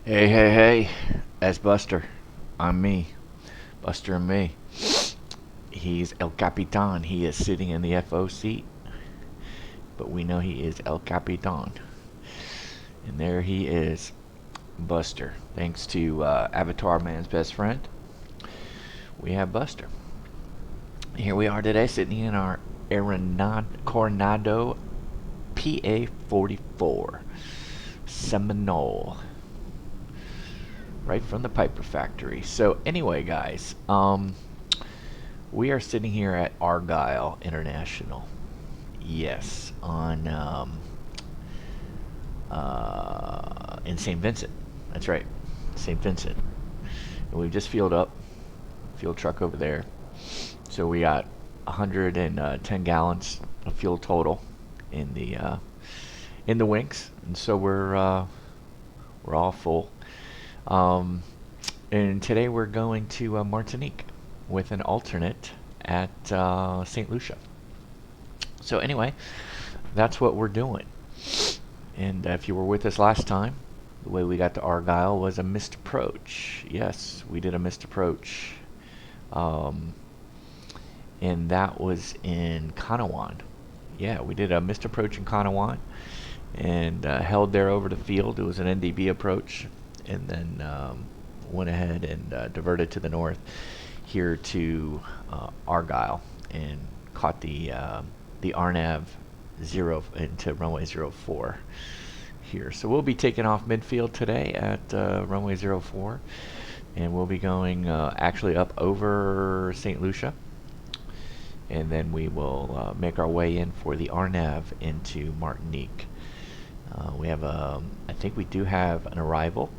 Hey, hey, hey, that's Buster. I'm me. Buster and me. He's El Capitan. He is sitting in the FO seat, but we know he is El Capitan. And there he is, Buster. Thanks to Avatar Man's best friend, we have Buster. Here we are today, sitting in our Carenado PA-44 Seminole, right from the Piper factory. So anyway, guys, we are sitting here at Argyle International. Yes, on in St. Vincent. That's right, St. Vincent. And we've just fueled up, fuel truck over there. So we got 110 gallons of fuel total in the wings, and so we're all full. And today we're going to Martinique with an alternate at St. Lucia. So anyway, that's what we're doing. And if you were with us last time, the way we got to Argyle was a missed approach. Yes, we did a missed approach. And that was in Kanawan. Yeah, we did a missed approach in Kanawan and held there over the field. It was an NDB approach, and then went ahead and diverted to the north here to Argyle and caught the RNAV 0 into runway 04 here. So we'll be taking off midfield today at runway 04, and we'll be going actually up over St. Lucia, and then we will make our way in for the RNAV into Martinique. We have I think we do have an arrival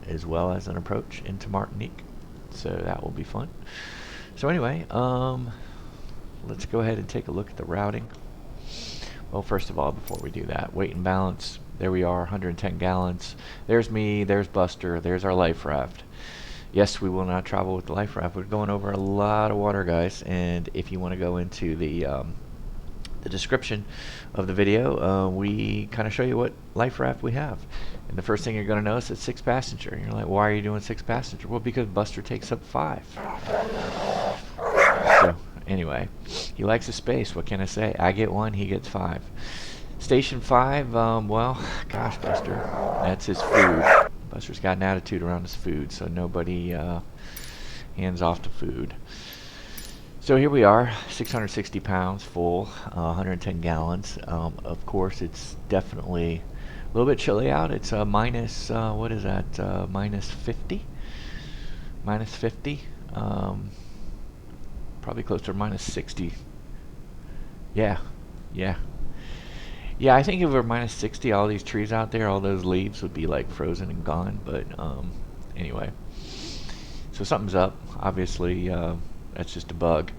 as well as an approach into Martinique, so that will be fun. So anyway, let's go ahead and take a look at the routing. Well, first of all, before we do that, weight and balance. There we are, 110 gallons. There's me, there's Buster, there's our life raft. Yes, we will not travel with the life raft. We're going over a lot of water, guys, and if you want to go into the description of the video, we kind of show you what life raft we have. And the first thing you're going to notice is 6 passenger. You're like, why are you doing 6 passenger? Well, because Buster takes up 5. So anyway, he likes the space. What can I say? I get 1, he gets 5. Station 5, well, gosh, Buster, that's his food. Buster's got an attitude around his food, so nobody hands off the food. So here we are, 660 pounds full, 110 gallons. Of course, it's definitely a little bit chilly out. It's minus, what is that, minus 50? Minus 50? Probably close to minus 60. Yeah. Yeah, I think if it were minus 60, all these trees out there, all those leaves would be like frozen and gone. But anyway, so something's up. Obviously, that's just a bug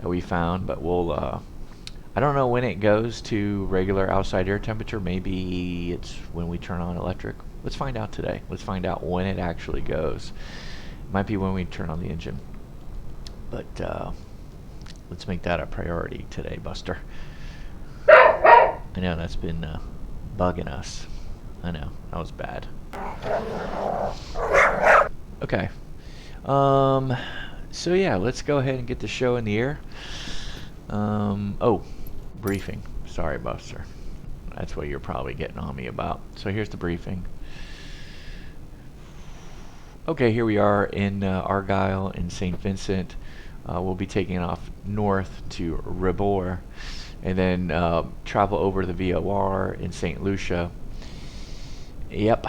that we found. But we'll, I don't know when it goes to regular outside air temperature. Maybe it's when we turn on electric. Let's find out today. Let's find out when it actually goes. It might be when we turn on the engine. But let's make that a priority today, Buster. I know that's been bugging us. I know, that was bad. Okay. So yeah, let's go ahead and get the show in the air. Oh, briefing. Sorry, Buster. That's what you're probably getting on me about. So here's the briefing. Okay, here we are in Argyle in St. Vincent. We'll be taking off north to Revere, and then travel over to the VOR in St. Lucia. Yep,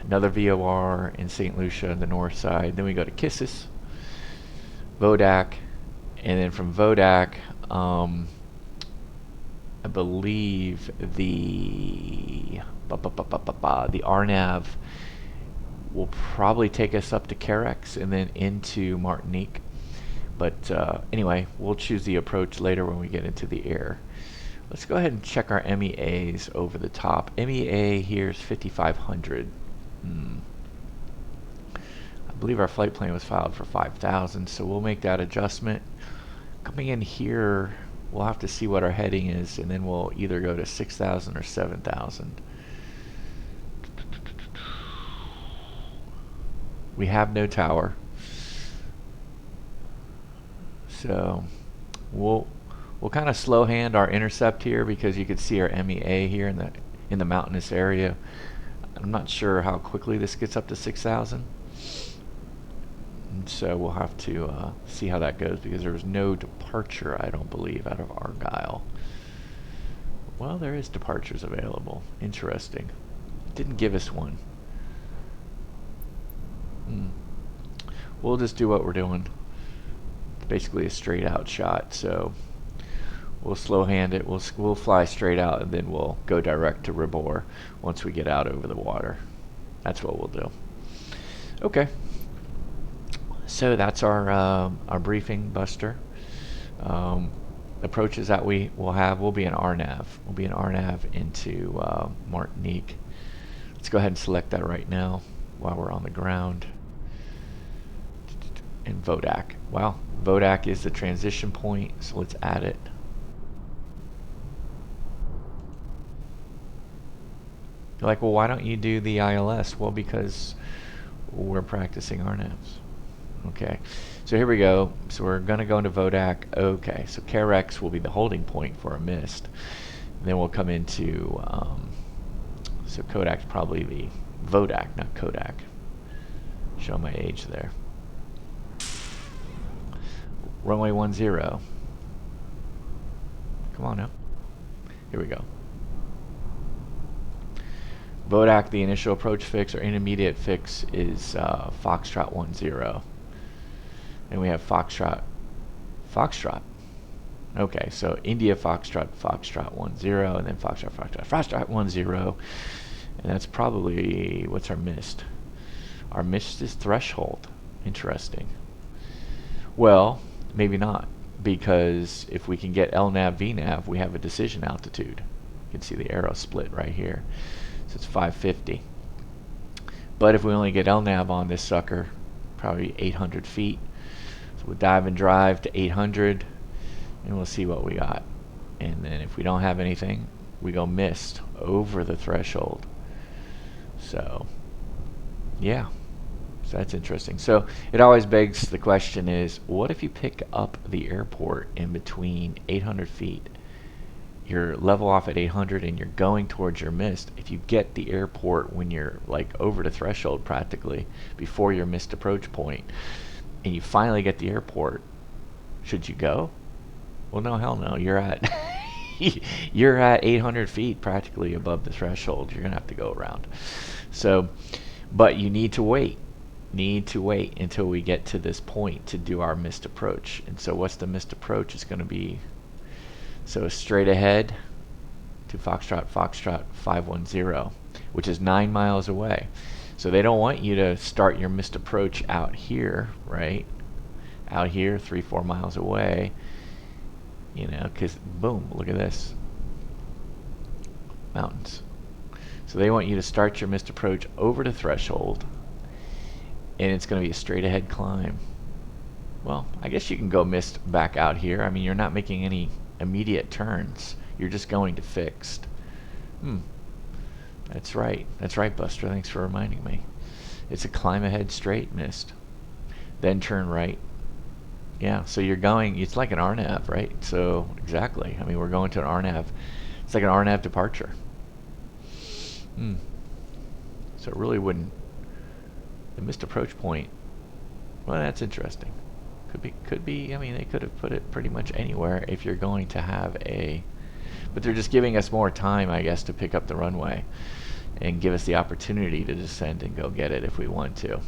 another VOR in St. Lucia on the north side. Then we go to Kisses, Vodak, and then from Vodak, I believe the RNAV will probably take us up to Carex and then into Martinique. But anyway, we'll choose the approach later when we get into the air. Let's go ahead and check our MEAs over the top. MEA here is 5,500. I believe our flight plan was filed for 5,000, so we'll make that adjustment. Coming in here, we'll have to see what our heading is, and then we'll either go to 6,000 or 7,000. We have no tower. So we'll kind of slow hand our intercept here because you can see our MEA here in the mountainous area. I'm not sure how quickly this gets up to 6,000. And so we'll have to see how that goes because there was no departure, I don't believe, out of Argyle. Well, there is departures available. Interesting. Didn't give us one. We'll just do what we're doing. It's basically a straight out shot, so we'll slow hand it. We'll fly straight out, and then we'll go direct to Revere once we get out over the water. That's what we'll do. Okay. So that's our briefing, Buster. Approaches that we will have will be an RNAV. We'll be an RNAV into Martinique. Let's go ahead and select that right now while we're on the ground. And Vodak. Wow, Vodak is the transition point, so let's add it. You're like, well, why don't you do the ILS? Well, because we're practicing RNAVs. Okay, so here we go. So we're going to go into Vodak. Okay, so Carex will be the holding point for a mist. And then we'll come into, so Kodak's probably the Vodak, not Kodak. Show my age there. Runway 10. Come on now. Here we go. Vodak, the initial approach fix or intermediate fix is Foxtrot 10. And we have Foxtrot. Okay, so India Foxtrot 10, and then Foxtrot 10. And that's probably, what's our mist? Our mist is threshold. Interesting. Well, maybe not, because if we can get LNAV, VNAV, we have a decision altitude. You can see the arrow split right here. So it's 550. But if we only get LNAV on this sucker, probably 800 feet. So we'll dive and drive to 800, and we'll see what we got. And then if we don't have anything, we go mist over the threshold. So, yeah. So that's interesting. So it always begs the question is, what if you pick up the airport in between 800 feet? You're level off at 800 and you're going towards your mist. If you get the airport when you're like over the threshold practically, before your mist approach point, and you finally get the airport, should you go? Well, no, hell no. You're at you're at 800 feet practically above the threshold. You're gonna have to go around. So, but you need to wait. Until we get to this point to do our missed approach. And so what's the missed approach? It's going to be, so straight ahead to Foxtrot 510, which is 9 miles away. So they don't want you to start your missed approach out here, right? Out here, 3-4 miles away, you know, because boom, look at this, mountains. So they want you to start your missed approach over the threshold, and it's going to be a straight ahead climb. Well, I guess you can go mist back out here. I mean, you're not making any immediate turns. You're just going to fixed. That's right. That's right, Buster. Thanks for reminding me. It's a climb ahead straight mist. Then turn right. Yeah, so you're going, it's like an RNAV, right? So, exactly. I mean, we're going to an RNAV. It's like an RNAV departure. So it really wouldn't, the missed approach point, well, that's interesting. Could be, I mean, they could have put it pretty much anywhere if you're going to have a, but they're just giving us more time, I guess, to pick up the runway and give us the opportunity to descend and go get it if we want to.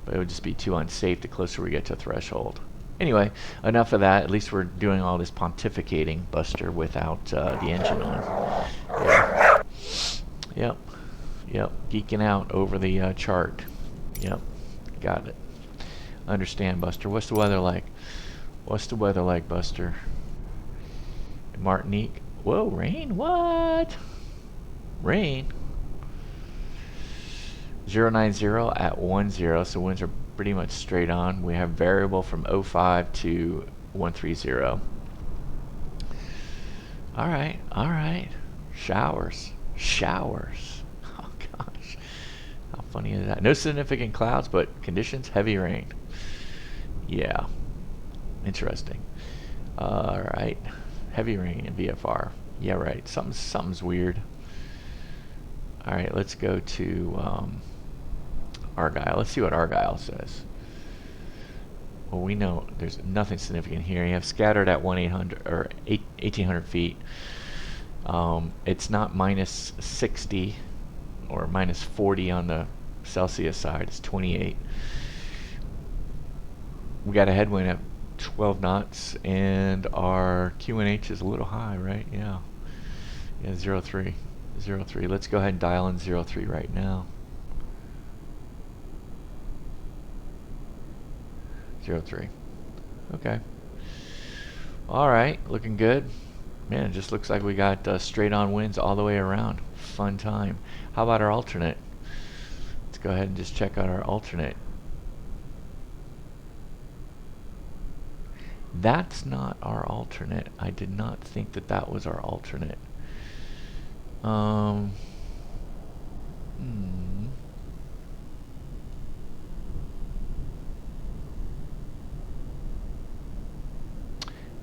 But it would just be too unsafe the closer we get to threshold. Anyway, enough of that. At least we're doing all this pontificating, Buster, without the engine on. Yeah. Yep. Geeking out over the chart. Yep. Got it. Understand, Buster. What's the weather like? What's the weather like, Buster? Martinique. Whoa, rain? What? Rain? 090 at 10, so winds are pretty much straight on. We have variable from 05 to 130. Alright. Showers. Oh gosh. How funny is that? No significant clouds, but conditions, heavy rain. Yeah. Interesting. Alright. Heavy rain in VFR. Yeah, right. Something's weird. Alright, let's go to Argyle. Let's see what Argyle says. Well, we know there's nothing significant here. You have scattered at 1,800 feet. It's not minus 60 or minus 40 on the Celsius side. It's 28. We got a headwind at 12 knots, and our QNH is a little high, right? Yeah. Yeah, 03. 03. Let's go ahead and dial in 03 right now. 03. Okay. All right, looking good. Man, it just looks like we got straight on winds all the way around. Fun time. How about our alternate? Let's go ahead and just check out our alternate. That's not our alternate. I did not think that that was our alternate.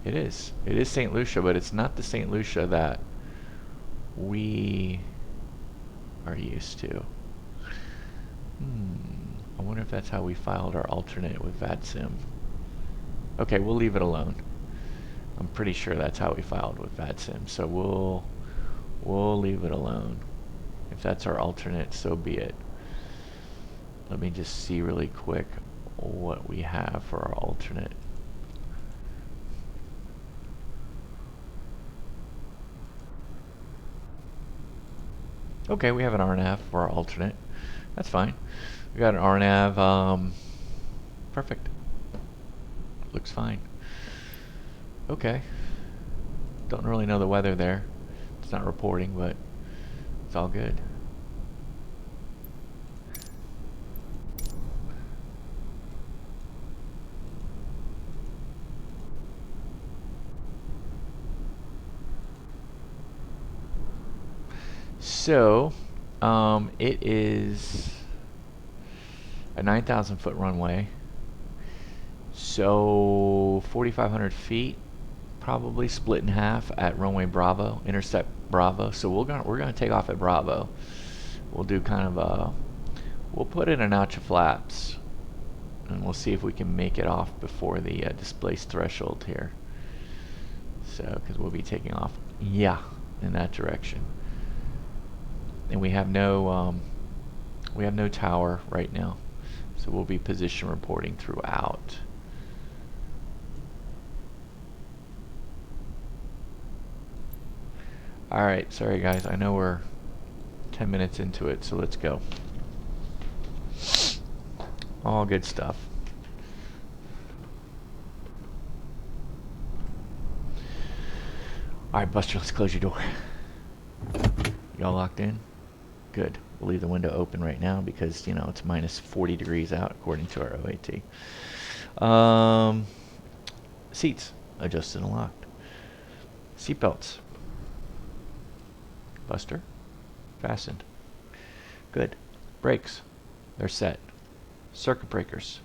It is. It is St. Lucia, but it's not the St. Lucia that we are used to. I wonder if that's how we filed our alternate with Vatsim. Okay, we'll leave it alone. I'm pretty sure that's how we filed with Vatsim, so we'll leave it alone. If that's our alternate, so be it. Let me just see really quick what we have for our alternate. Okay, we have an RNAV for our alternate. That's fine. We got an RNAV. Perfect. Looks fine. Okay. Don't really know the weather there. It's not reporting, but it's all good. So, it is a 9,000 foot runway. So 4,500 feet, probably split in half at runway Bravo, intercept Bravo. So we're gonna take off at Bravo. We'll do kind of a, we'll put in a notch of flaps, and we'll see if we can make it off before the displaced threshold here. So, because we'll be taking off, yeah, in that direction. And we have no tower right now, so we'll be position reporting throughout. Alright, sorry guys, I know we're 10 minutes into it, so let's go. All good stuff. Alright, Buster, let's close your door. Y'all locked in? Good. We'll leave the window open right now because, you know, it's minus 40 degrees out according to our OAT. Seats adjusted and locked. Seatbelts. Buster, fastened. Good. Brakes, they're set. Circuit breakers.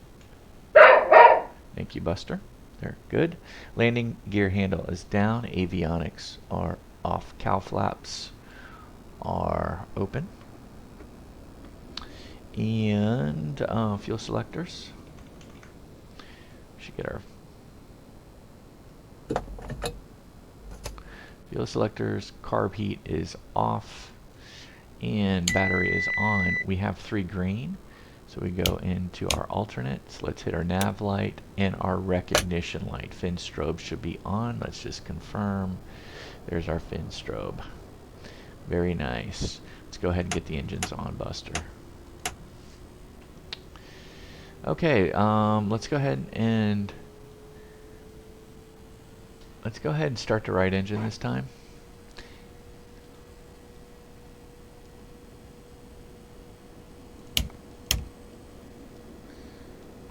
Thank you, Buster. They're good. Landing gear handle is down. Avionics are off. Cow flaps are open. And fuel selectors. We should get our fuel selectors. Carb heat is off and battery is on. We have 3 green, so we go into our alternates. Let's hit our nav light and our recognition light. Fin strobe should be on. Let's just confirm. There's our fin strobe. Very nice. Let's go ahead and get the engines on, Buster. Okay, let's go ahead and start the right engine this time.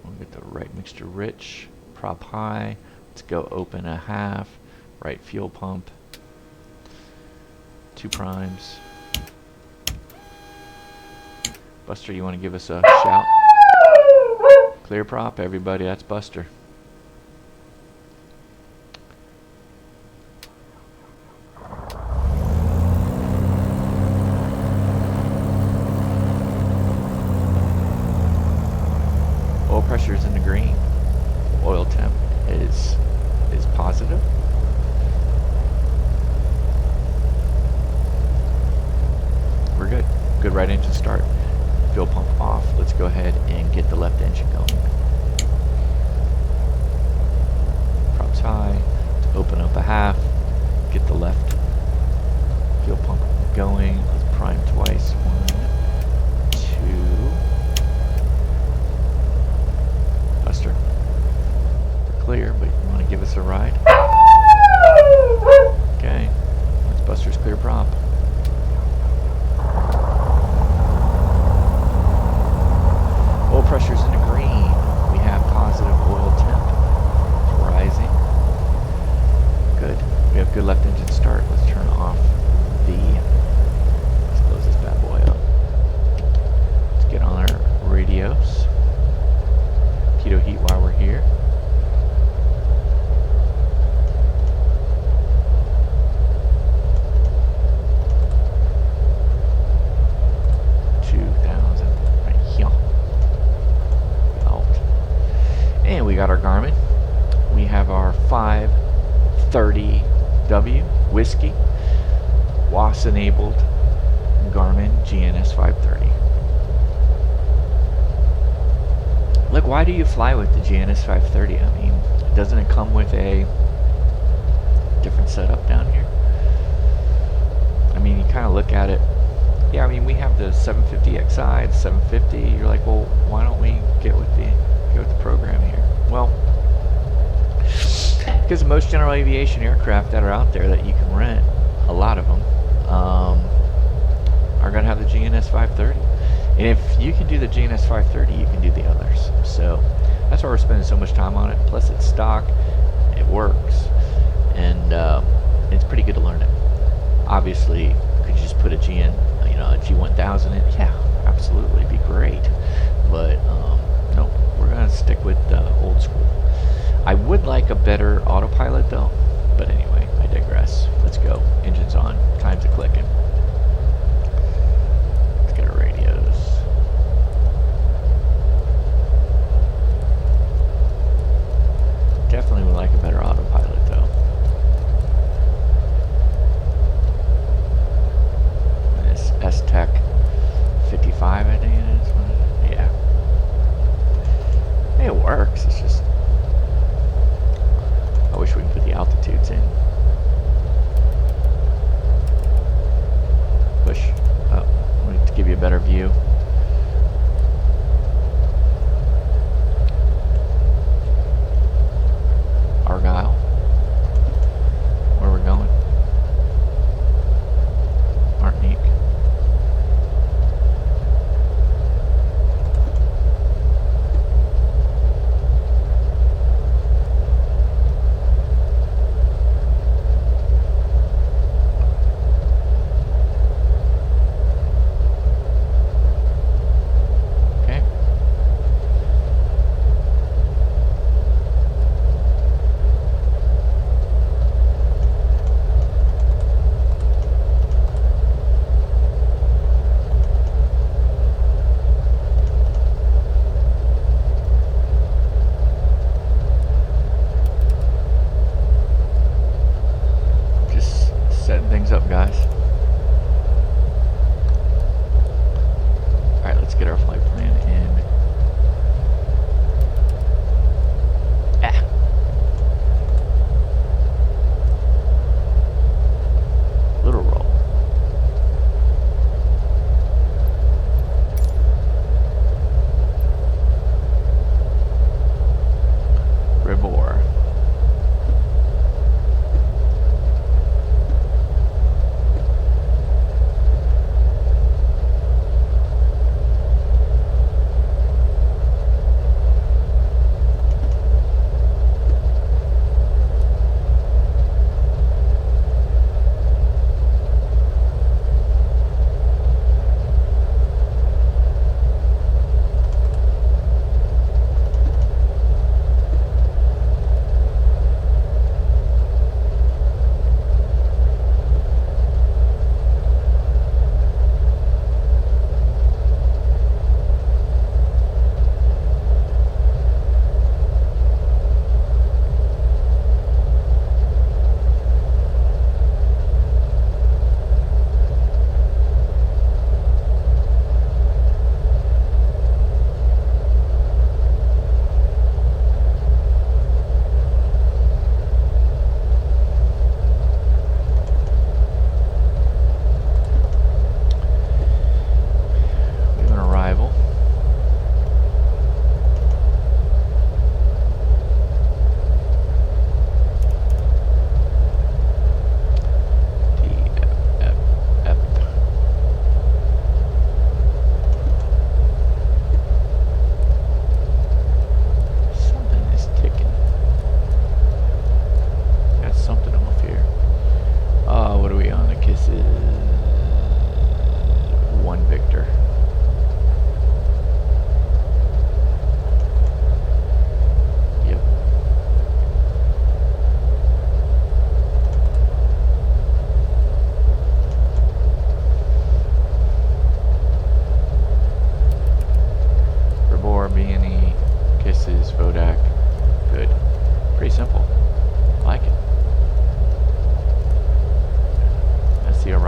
We'll get the right mixture rich, prop high. Let's go open a half, right fuel pump, 2 primes, Buster, you want to give us a shout? Clear prop, everybody. That's Buster. Oil pressure is in the green. Oil temp is positive. We're good. Good right engine start. Fuel pump off. Let's go ahead and get the left engine going. Props high. Let's open up a half. Get the left fuel pump going. Let's prime twice. 1, 2. Buster. We're clear, but you want to give us a ride? Okay. That's Buster's clear prop. Oil pressure's in the green. We have positive oil temp. It's rising. Good. We have good left engine start. Let's turn off let's close this bad boy up. Let's get on our radios. Pitot heat while we're here. And we got our Garmin. We have our 530W Whiskey WAS enabled Garmin GNS 530. Look, why do you fly with the GNS 530? I mean, doesn't it come with a different setup down here? I mean, you kind of look at it. Yeah, I mean, we have the 750XI, the 750. You're like, well, why don't we go with the program here? Well, because most general aviation aircraft that are out there that you can rent, a lot of them, are going to have the GNS 530. And if you can do the GNS 530, you can do the others. So that's why we're spending so much time on it. Plus, it's stock, it works, and it's pretty good to learn it. Obviously, could you just put a G1000 in? Yeah, absolutely, it'd be great. But no, we're gonna stick with old school. I would like a better autopilot though, but anyway, I digress. Let's go. Engine's on. Time's a clicking. Let's get our radios. Definitely would like a better autopilot though. This S-Tech 55, I think it is. Yeah. It works. It's just I wish we could put the altitudes in. Push up. To give you a better view. Argyle. Where we're going? Martinique. Up, guys. All right, let's get our flight plan in. Little roll. Revere.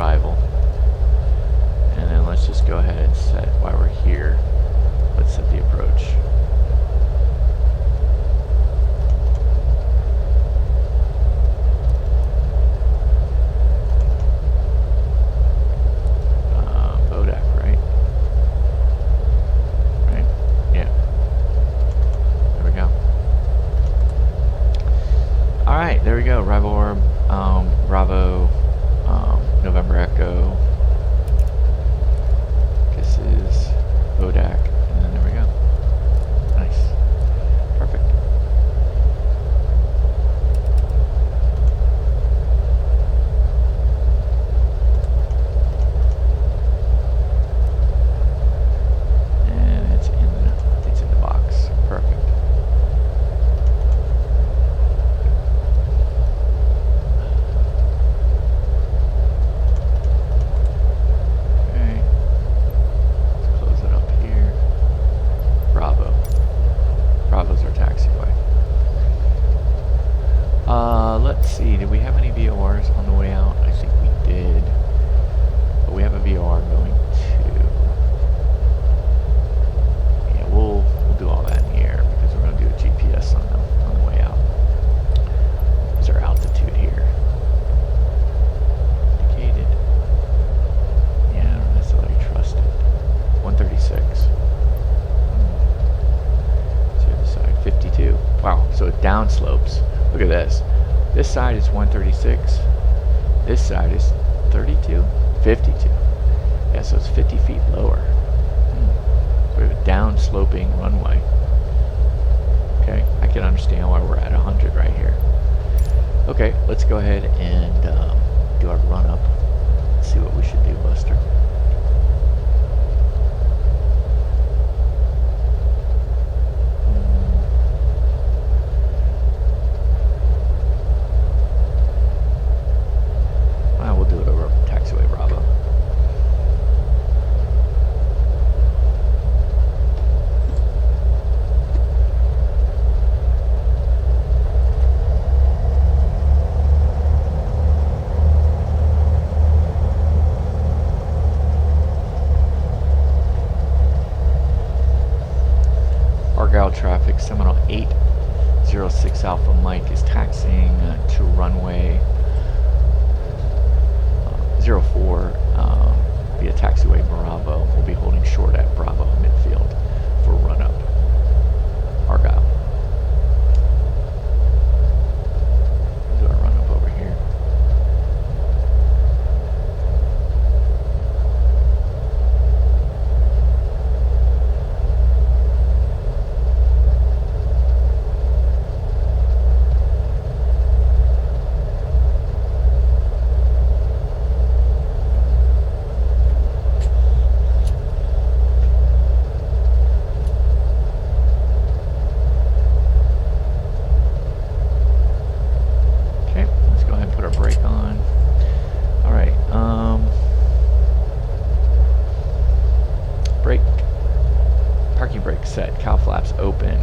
arrival. And then let's just go ahead and set, while we're here, let's set the approach. Bodak, right? Right? Yeah. There we go. Alright, there we go. Rival Orb, Bravo, November Echo. Kisses, Bodak, and then there we go. Nice. Perfect. And it's in the box. Perfect. Let's see, did we have any VORs on the way out? I think we did. But we have a VOR going to... Yeah, we'll do all that in the air because we're going to do a GPS on the way out. What's our altitude here? Indicated. Yeah, I don't necessarily trust it. 136. Let's see the side. 52. Wow, so it downslopes. Look at this. This side is 136. This side is 32, 52. Yeah, so it's 50 feet lower. So we have a down sloping runway. Okay, I can understand why we're at 100 right here. Okay, let's go ahead and do our run up. Let's see what we should do, Buster. Traffic, Seminole 806 Alpha Mike is taxiing to runway 04 via taxiway Bravo. We'll be holding short at Bravo midfield for run up. Argyle. Do our run up over here. Set, cow flaps open,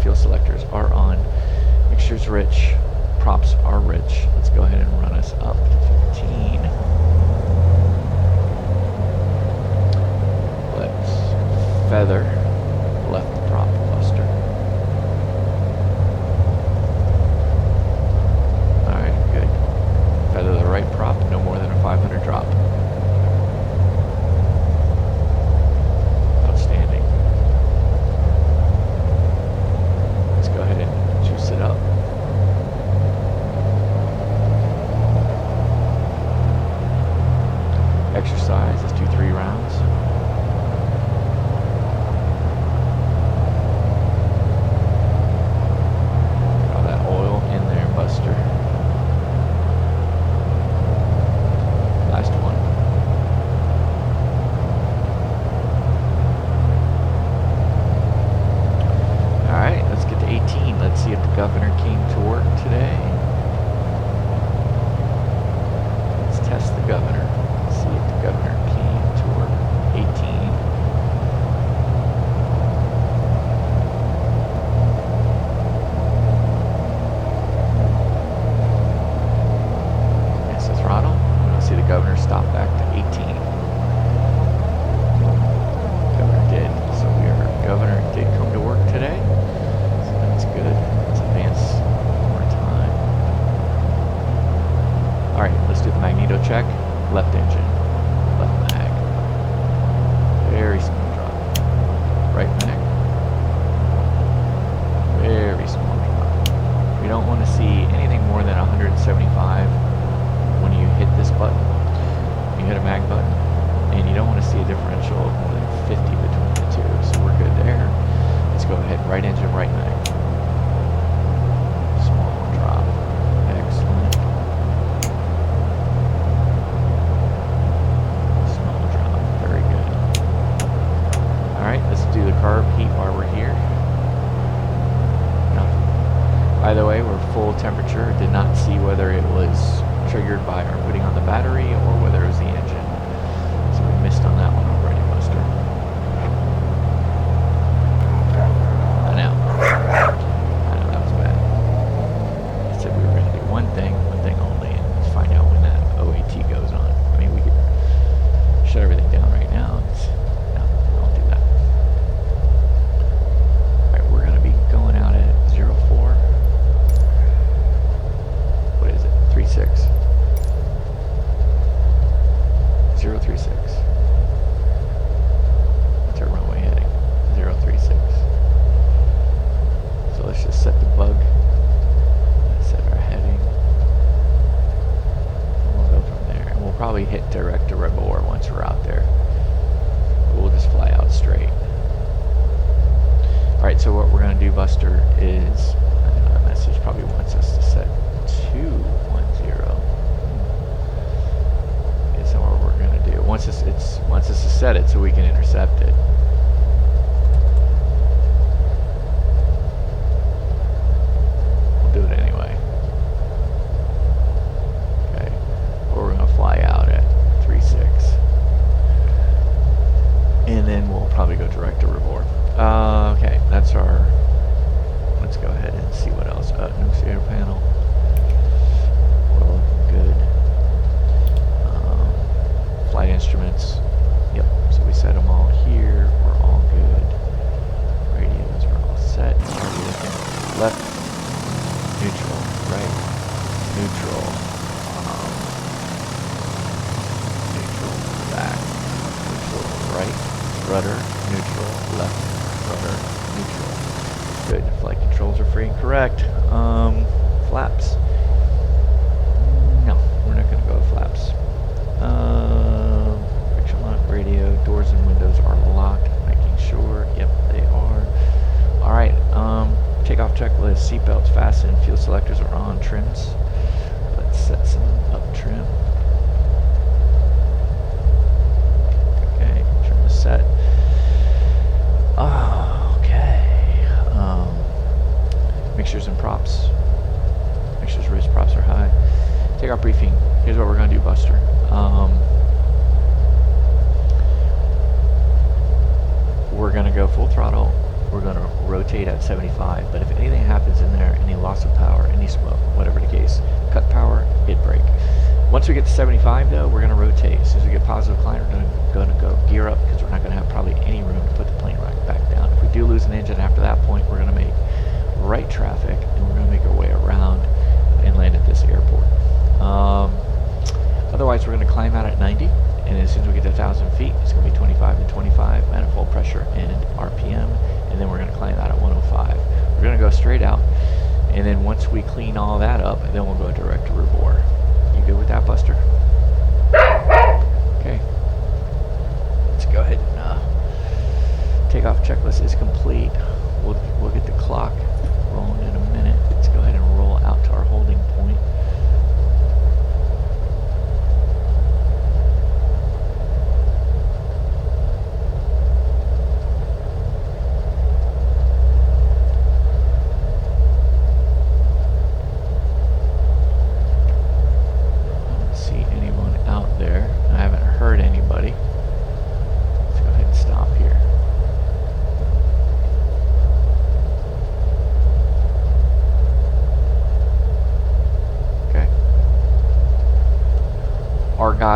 fuel selectors are on, mixtures rich, props are rich. Let's go ahead and run us up to 15. Let's feather left prop Buster. Alright, good. Feather the right prop, no more than a 500 drop. Exercise, let's do 3 rounds. All that oil in there, Buster. Last one. Alright, let's get to 18. Let's see if the governor came to work today. Let's test the governor. See if the governor came to work. 18. Yes, the throttle. I don't see the governor stop back to 18. Governor did. So governor did come to work today. So that's good. Let's advance one more time. Alright, let's do the magneto check. Left engine. Left mag. Very small drop. Right mag. Very small drop. We don't want to see anything more than 175 when you hit this button. You hit a mag button, and you don't want to see a differential of more than 50 between the two. So we're good there. Let's go ahead. Right engine, right mag. Small drop. Excellent. Small drop. Very good. Alright, let's do the carb heat while we're here. By the way, we're full temperature. Did not see whether it was triggered by our putting on the battery or whether it was the engine. So we missed on that one already, Buster. I know that was bad. I said we were going to do one thing only, and find out when that OAT goes on. I mean, we could shut everything down right now. No, we won't do that. Alright, we're going to be going out at 04. 36. 036. What's our runway heading? 036. So let's just set the bug. Let's set our heading. And we'll go from there. And we'll probably hit direct to Revere once we're out there. We'll just fly out straight. Alright, so what we're going to do, Buster, is that message probably wants us to set 210. It's not what we're going to do. Wants us to set it so we can intercept it. We'll do it anyway. Okay. Or we're going to fly out at 36. And then we'll probably go direct to Revere. Okay, that's our... Let's go ahead and see what else. Nuclear panel. We're looking good. Flight instruments. Yep, so we set them all here. We're all good. Radios are all set. Left, neutral, right, neutral, neutral, back, neutral, right, rudder, neutral, left, rudder, neutral. Good. Flight controls are free and correct. Flaps. No, we're not going to go with flaps. Friction lock, radio, doors and windows are locked. Making sure. Yep, they are. Alright, takeoff checklist. Seatbelts fastened. Fuel selectors are on. Trims. Let's set some up trim. Okay, trim is set. Mixtures and props. Mixtures, race props are high. Takeoff briefing. Here's what we're going to do, Buster. We're going to go full throttle. We're going to rotate at 75. But if anything happens in there, any loss of power, any smoke, whatever the case, cut power, hit brake. Once we get to 75, though, we're going to rotate. As soon as we get positive climb, we're going to go gear up because we're not going to have probably any room to put the plane right back down. If we do lose an engine after that point, we're going to make right traffic, and we're going to make our way around and land at this airport. Otherwise, we're going to climb out at 90, and as soon as we get to 1,000 feet, it's going to be 25 and 25, manifold pressure and RPM, and then we're going to climb out at 105. We're going to go straight out, and then once we clean all that up, then we'll go direct to Revere. You good with that, Buster? Okay. Let's go ahead and takeoff checklist is complete. We'll get the clock rolling in a minute. Let's go ahead and roll out to our holding point. I don't see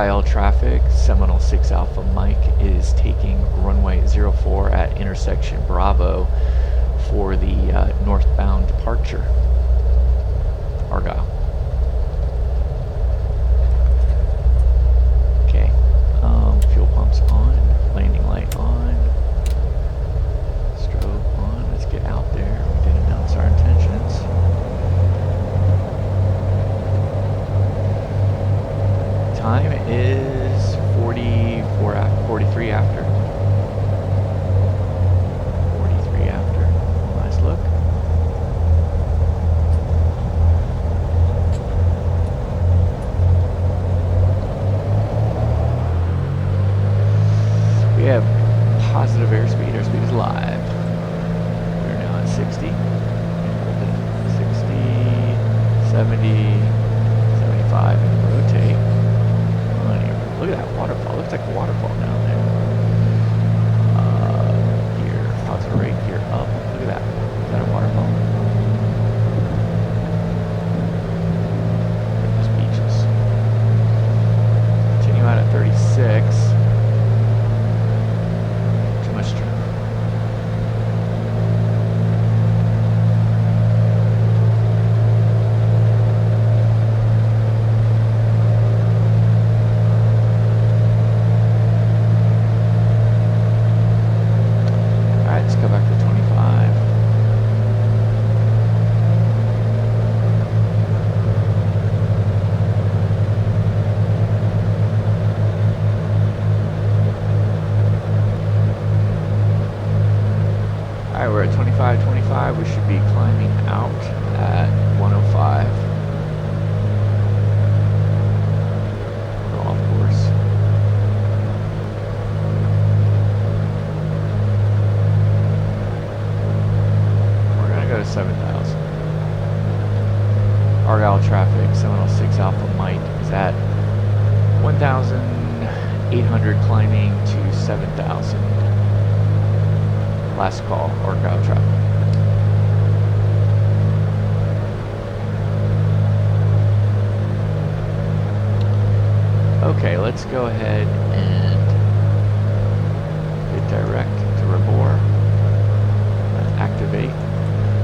Argyle traffic, Seminole 6 Alpha Mike is taking runway 04 at intersection Bravo for the northbound departure. Argyle. Okay, fuel pumps on, landing light on, strobe on. Let's get out there. We did announce our intentions. Time is 43 after. 43 after. Nice look. We have positive airspeed. Airspeed is live. We're now at 60. 60, 70, 75, and rotate. Look at that waterfall. Looks like a waterfall down there. Gear, positive rate, gear up. Look at that. Is that a waterfall? Goodness beaches. Continue out at 36. Too much trim. We're at 25, we should be climbing out at 105. We're off course. We're gonna go to 7,000. Argyle traffic, Seminole 6 Alpha Mike is at 1,800 climbing to 7,000. Last call, Argyle traffic. Okay, let's go ahead and hit direct to Revere. Activate.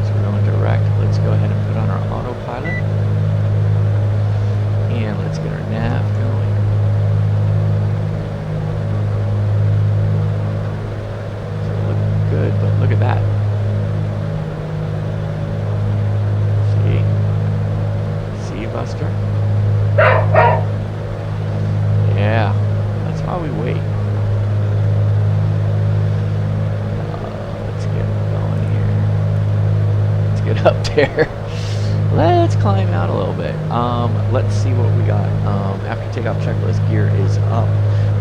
So we're going direct. Let's go ahead and put on our autopilot. And let's get our nav going. Good, but look at that. See, Buster? Yeah, that's why we wait. Let's get going here. Let's get up there. Let's climb out a little bit. Let's see what we got. After takeoff checklist, gear is up.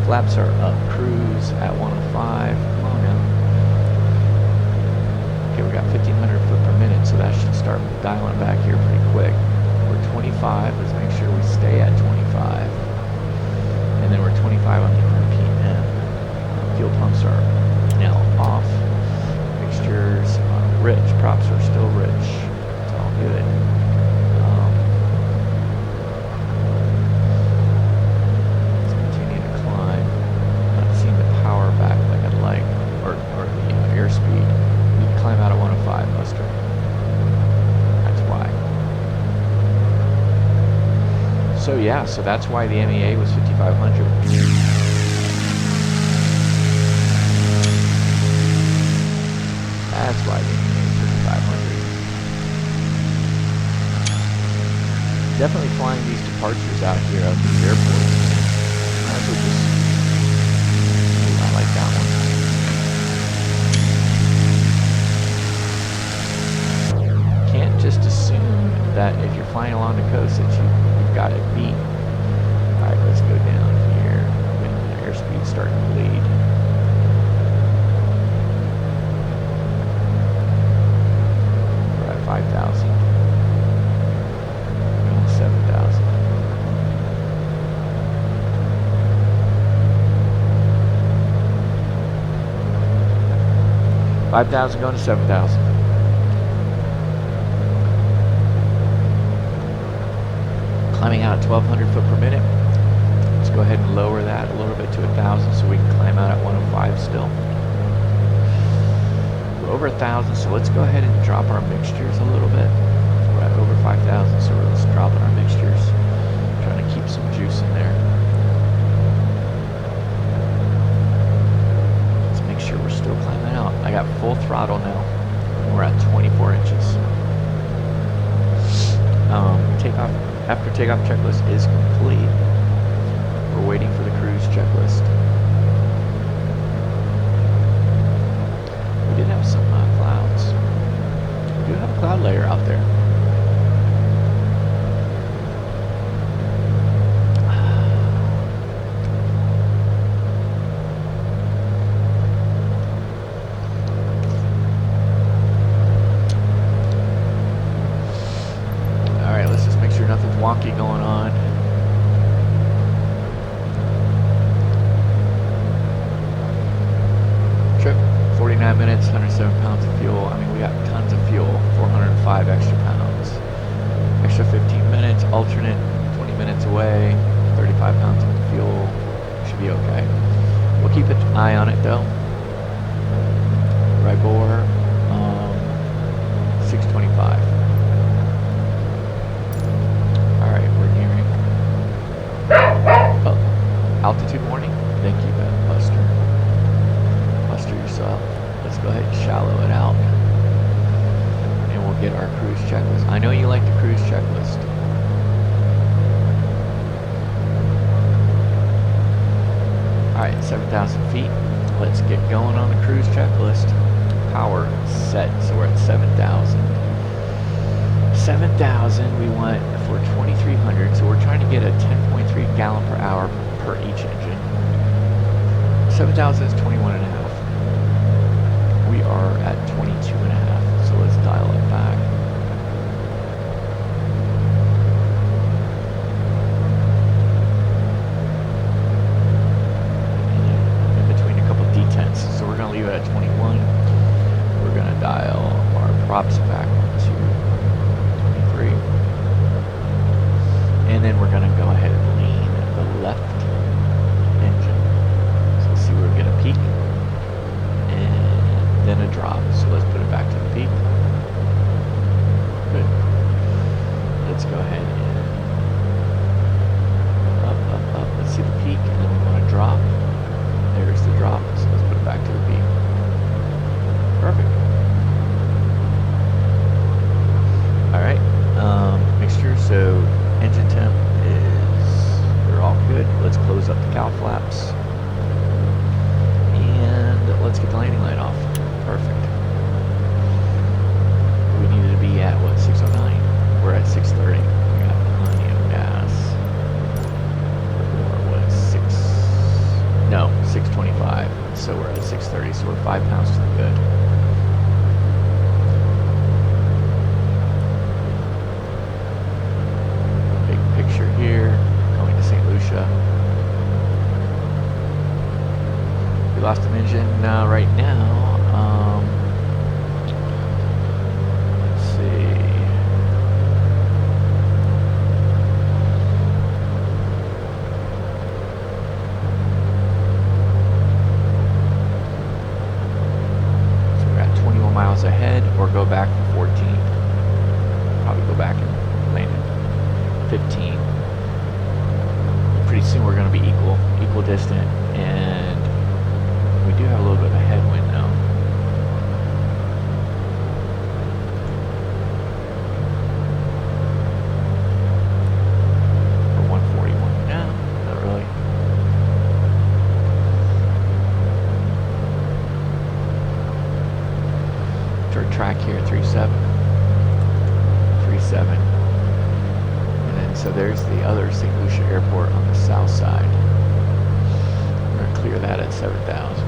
Flaps are up. Cruise at 105. Come on now. Okay, we got 1,500 foot per minute, so that should start dialing back here pretty quick. We're 25. Let's make sure we stay at 25. And then we're 25 on the RPM. Fuel pumps are now off. Mixtures rich. Props are still rich. It's all good. Let's continue to climb. Not seeing the power back like I'd like, or the airspeed. Climb out of 105, Buster. That's why. So yeah, so that's why the MEA was 5,500. That's why the MEA is 5,500. Definitely flying these departures out here at these airports. Might as well just. Ooh, I like that one. Just assume that if you're flying along the coast that you've got it beat. Alright, let's go down here when the airspeed's starting to bleed. We're at 5,000. We're going to 7,000. 5,000 going to 7,000. Climbing out at 1,200 foot per minute. Let's go go ahead and lower that a little bit to 1,000 so we can climb out at 105 still. We're over 1,000, so let's go ahead and drop our mixtures a little bit. We're at over 5,000, so we're just dropping our mixtures. Trying to keep some juice in there. Let's make sure we're still climbing out. I got full throttle now. We're at 24 inches. Takeoff, after takeoff checklist is complete, we're waiting for the cruise checklist. We did have some clouds. We do have a cloud layer out there. Wonky going on. Trip, 49 minutes, 107 pounds of fuel. I mean, we got tons of fuel, 405 extra pounds. Extra 15 minutes, alternate, 20 minutes away, 35 pounds of fuel. Should be okay. We'll keep an eye on it though. Revere, 625. Altitude warning. Thank you, Buster. Buster yourself. Let's go ahead and shallow it out. And we'll get our cruise checklist. I know you like the cruise checklist. Alright, 7,000 feet. Let's get going on the cruise checklist. Power set. So we're at 7,000. 7,000 we want for 2,300. So we're trying to get a 10.3 gallon per hour per each engine. 7,000 is 21 and a half. We are at 22 and a half, so let's dial it back. And in between a couple detents, so we're going to leave it at 21. We're going to dial our props back to 23. And then we're going to go ahead and lean the left engine. So let's see where we get a peak and then a drop. So let's put it back to the peak. Good. Let's go ahead and up. Let's see the peak and then we want to drop. There's the drop. So let's put it back to the peak. Perfect. Alright. Mixture. So engine temp is all good. Let's close up the cowl flaps and let's get the landing light off. Perfect. We needed to be at what, 609? We're at 630. We got plenty of gas. Or what, 625. So we're at 630. So we're 5 pounds to the good. Big picture here. Going to St. Lucia. We lost an engine right now. Let's see. So we're at 21 miles ahead, or go back for 14. Probably go back and land at 15. Pretty soon we're going to be equal distant, and we do have a little bit of a headwind now. For 141. No, not really. Short track here, 37. 37. And then so there's the other St. Lucia Airport on the south side. We're going to clear that at 7,000.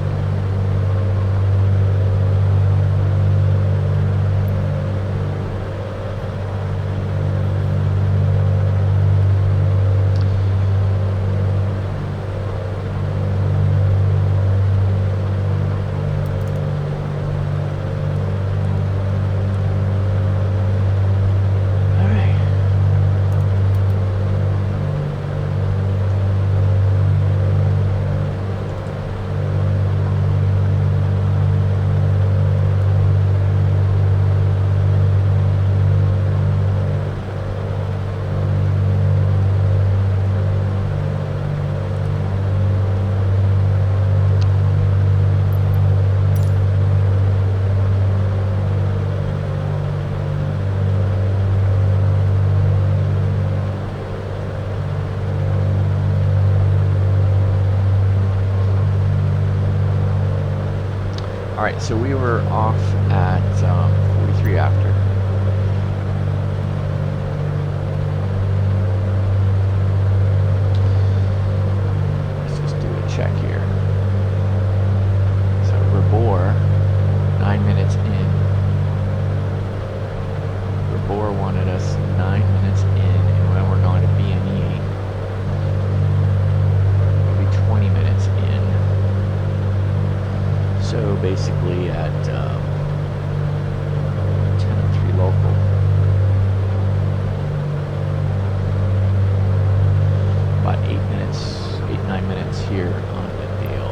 Alright, so we were off at 43 after. Let's just do a check here. So Revere, 9 minutes in. Revere wanted us 9 minutes in, and when we're going to B&E, it'll be 20 minutes in. So basically at 10:03 local. About 9 minutes here on the deal.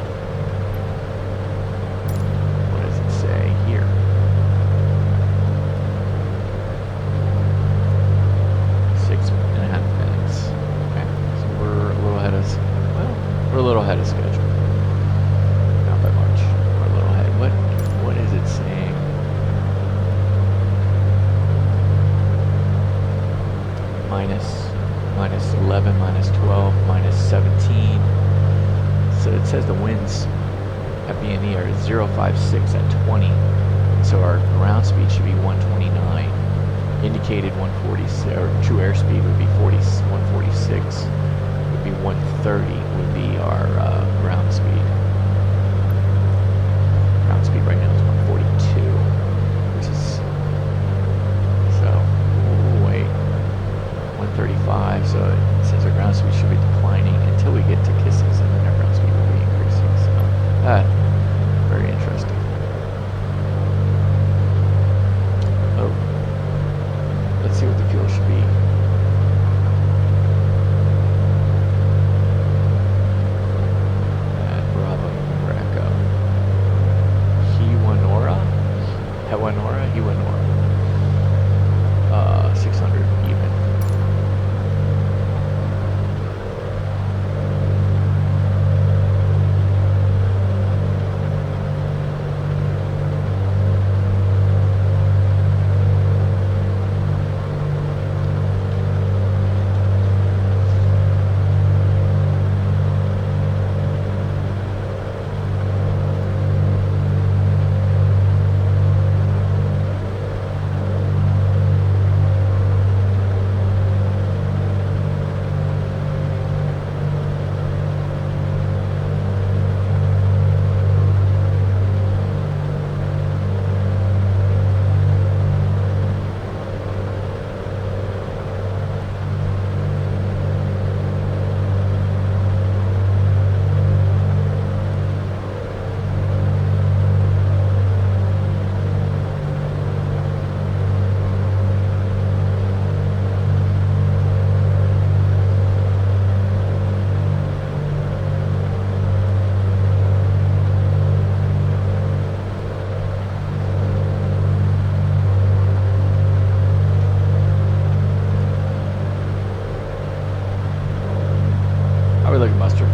What does it say here? Six and a half minutes. Okay, so we're a little ahead of, well, we're a little ahead of schedule. Not by much. We're a little ahead. What is it saying? Minus 11, minus 12, minus 17. So it says the winds at B&E are 056 at 20. So our ground speed should be 129. Indicated 146, or true airspeed would be 146. Would be 130 would be our ground speed. Ground speed right now is 142, which is, so, wait, 135, so it says our ground speed should be declining until we get to Kisses, and then our ground speed will be increasing, so, very interesting. Oh, let's see what the fuel should be. Hewanora, 600 even. How are we looking, Buster?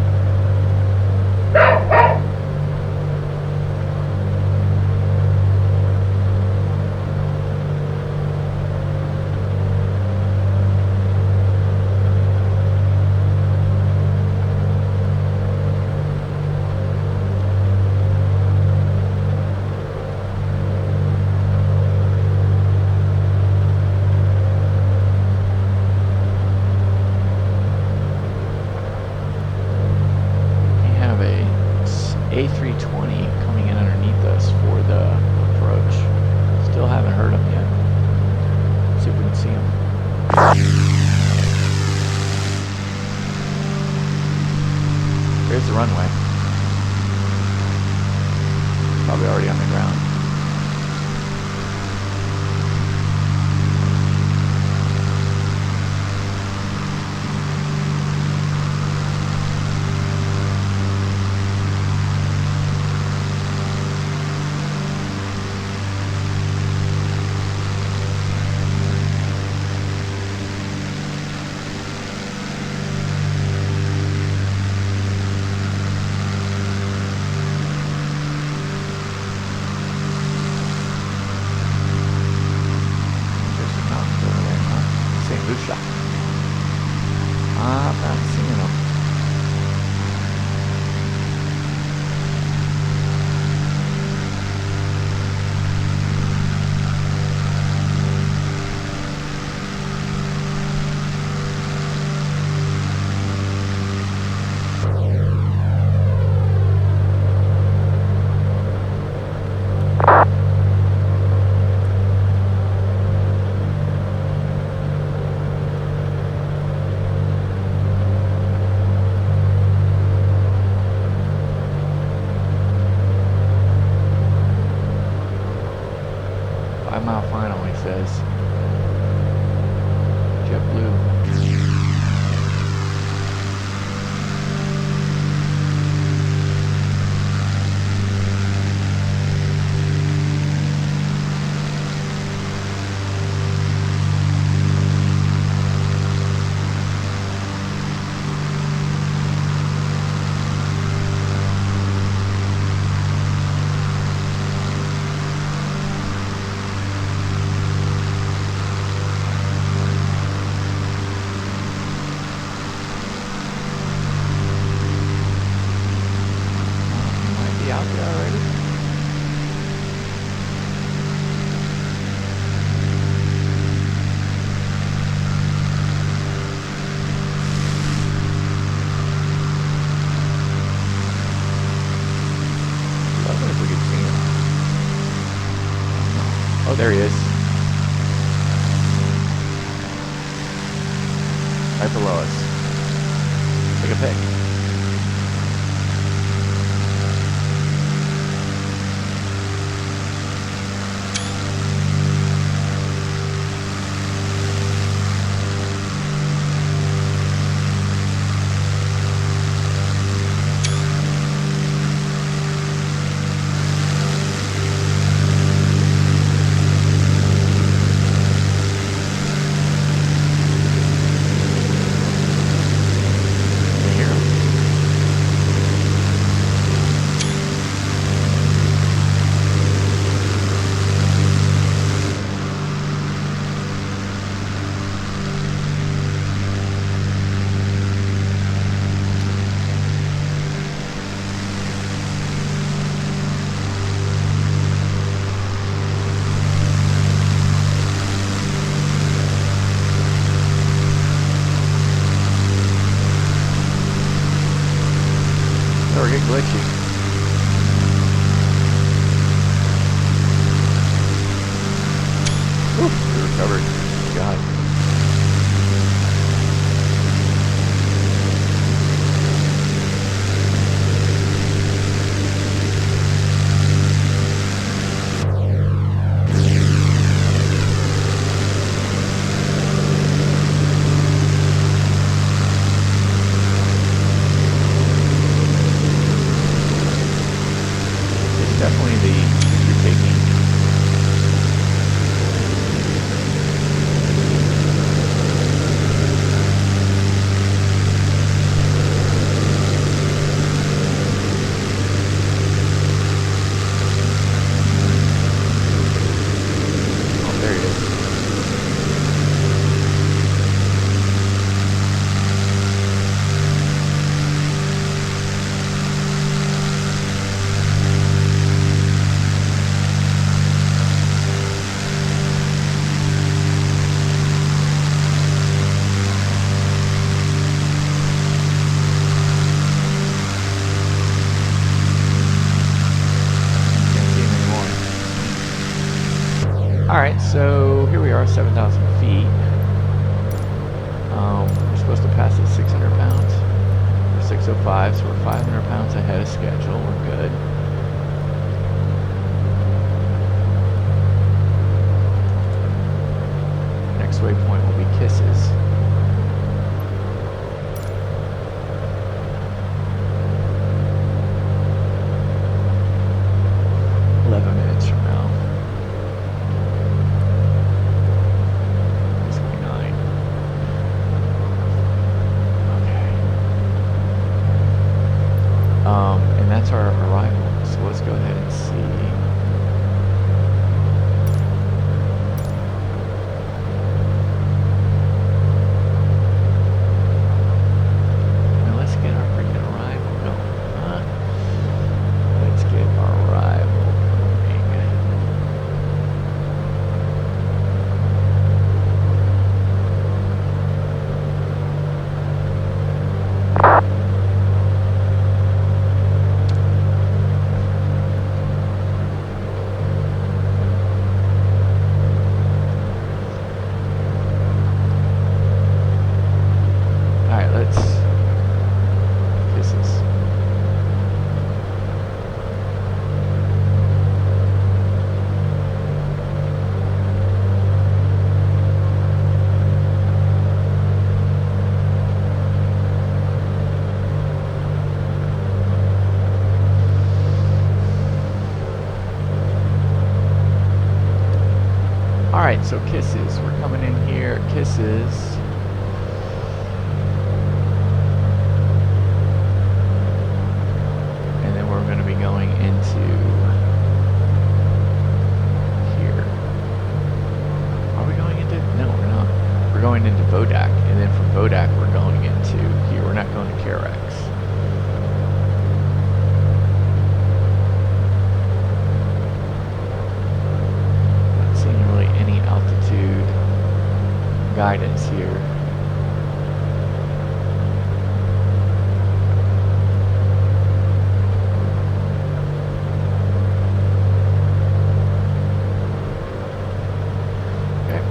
A320 coming in underneath us for the approach. Still haven't heard him yet. Let's see if we can see him. There's the runway. Probably already on the ground. out there already? I wonder if we could see him. Oh, there he is. Right below us. Take a pic. Glitchy. Whew, we recovered. God. Definitely the you're taking. Oh, there he is. Alright, so here we are, 7,000 feet. We're supposed to pass at 600 pounds. We're 605, so we're 500 pounds ahead of schedule. We're good. Next waypoint will be Kisses. And that's our arrival. So let's go ahead and see. Now let's get our freaking arrival going, huh? Let's get our arrival Alright, so Kisses. We're coming in here. Kisses. And then we're going to be going into here. Are we going into? No, we're not. We're going into Vodak. And then from Vodak, we're going into here. We're not going to Carex. distance here. Okay.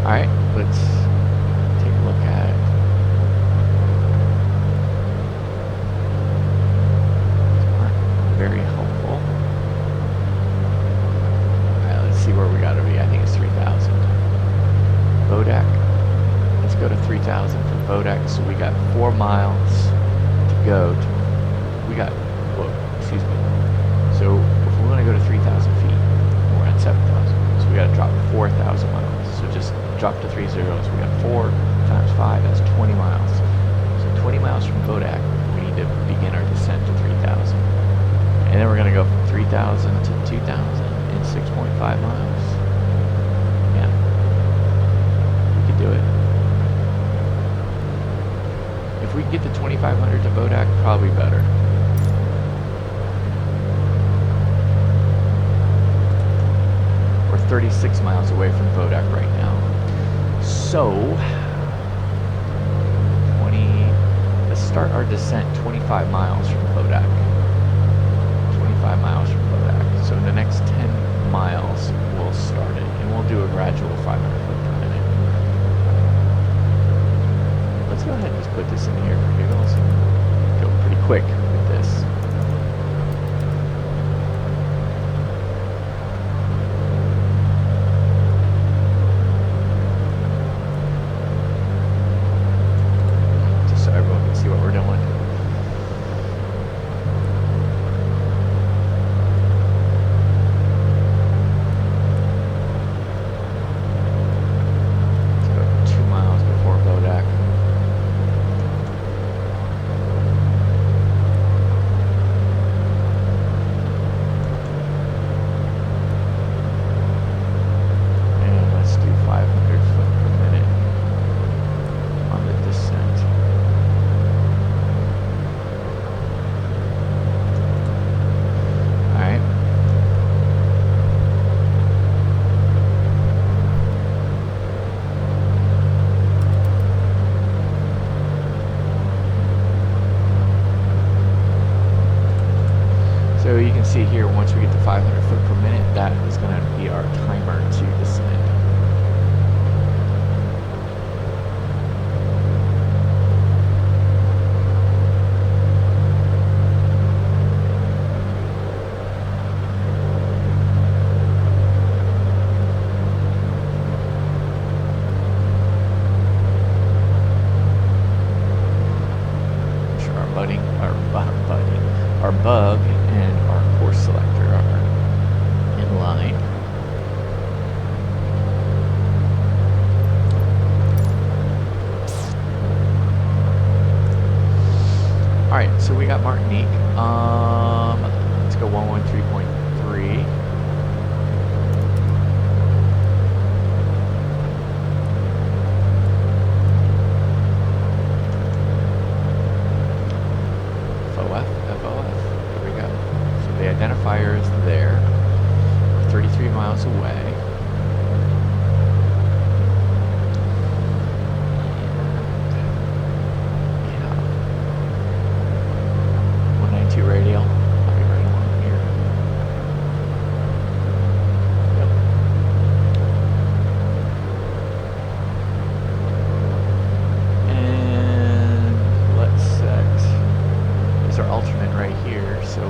Alright, let's take a look at it. Very helpful. Alright, let's see where we gotta be. I think it's 3,000. Bodak. Let's go to 3,000 from Bodak. So we got 4 miles to go. We got, whoa, excuse me. So if we're gonna go to 3,000 feet, we're at 7,000. So we gotta drop 4,000 miles. So just drop to 3 zeros. We got 4 times 5, that's 20 miles. So 20 miles from Bodak, we need to begin our descent to 3,000. And then we're going to go from 3,000 to 2,000 in 6.5 miles. Yeah. We could do it. If we can get to 2,500 to Bodak, probably better. We're 36 miles away from Bodak right now. So, let's start our descent 25 miles from Bodak. 25 miles from Bodak. So in the next 10 miles, we'll start it. And we'll do a gradual 500 foot per minute. Let's go ahead and just put this in here for giggles and go pretty quick with this. Just so everyone can see what we're doing. So you can see here, once we get to 500 foot per minute, that is going to be our timer to descend. Our bug and our course selector are in line. Alright, so we got Martinique. Let's go 113.3. Identifier is there, 33 miles away. Yeah. 192 radial. I'll be right along here. Yep. And let's set, there's our alternate right here, so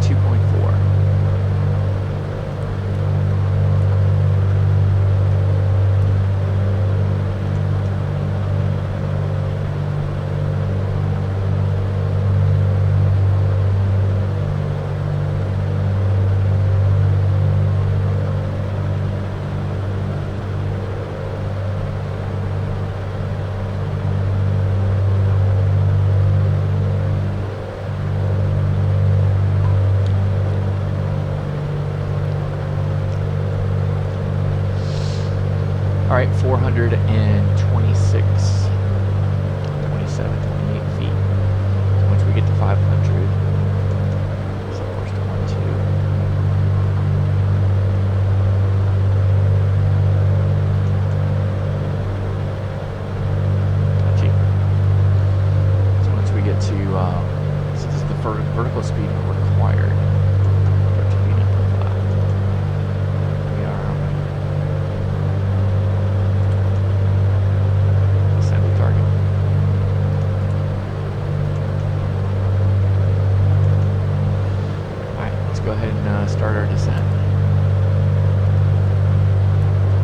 2.4. All right, 426, 27, 28 feet. Once we get to 500, so of course to 1, 2. Touchy. So once we get to, this is the vertical speed required. Go ahead and start our descent.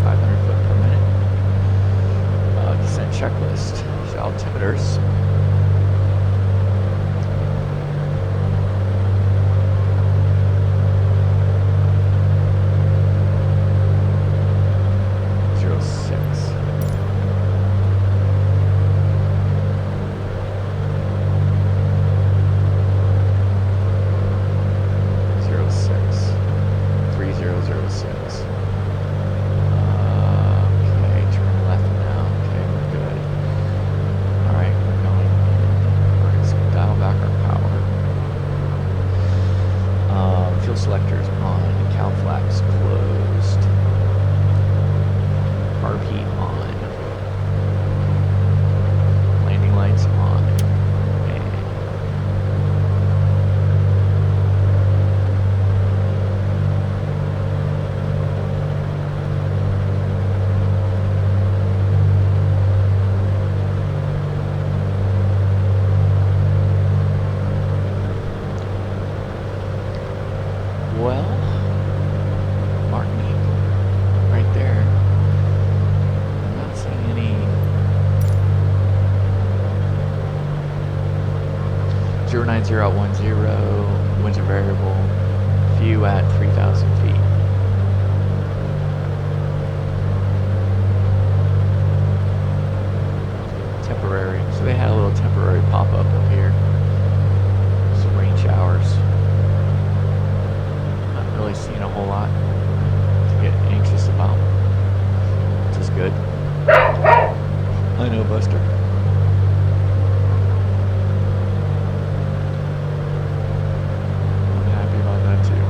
500 foot per minute. Descent checklist. So altimeters. Selectors on, cow flaps closed, carb heat on, landing lights on, well, Martinique, right there. I'm not seeing any 09010, winds are variable, view at 3,000 feet. Temporary, so they had a little temporary pop-up up here. Some rain showers. Really seeing a whole lot to get anxious about, which is good. I know, Buster. I'm happy about that too.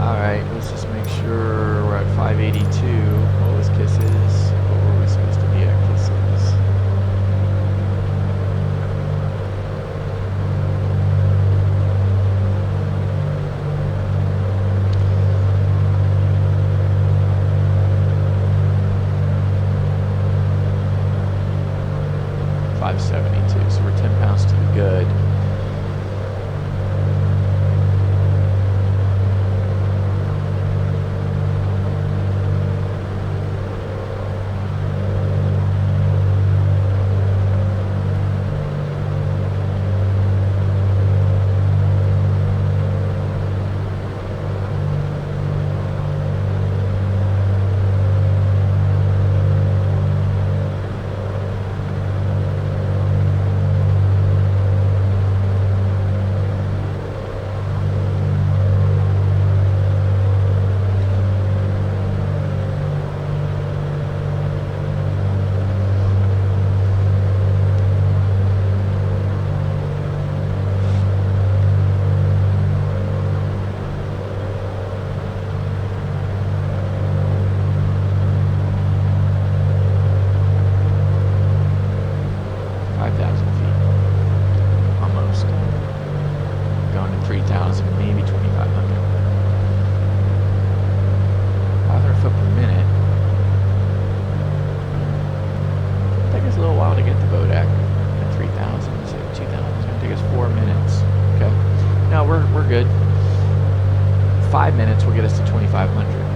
Alright, let's just make sure we're at 582. What was kisses? What were we supposed to be at kisses? .572, so we're 10 pounds to the good. while to get to Bodak at 3,000. So 2,000 is going to take us 4 minutes. Okay. No, we're good. 5 minutes will get us to 2,500.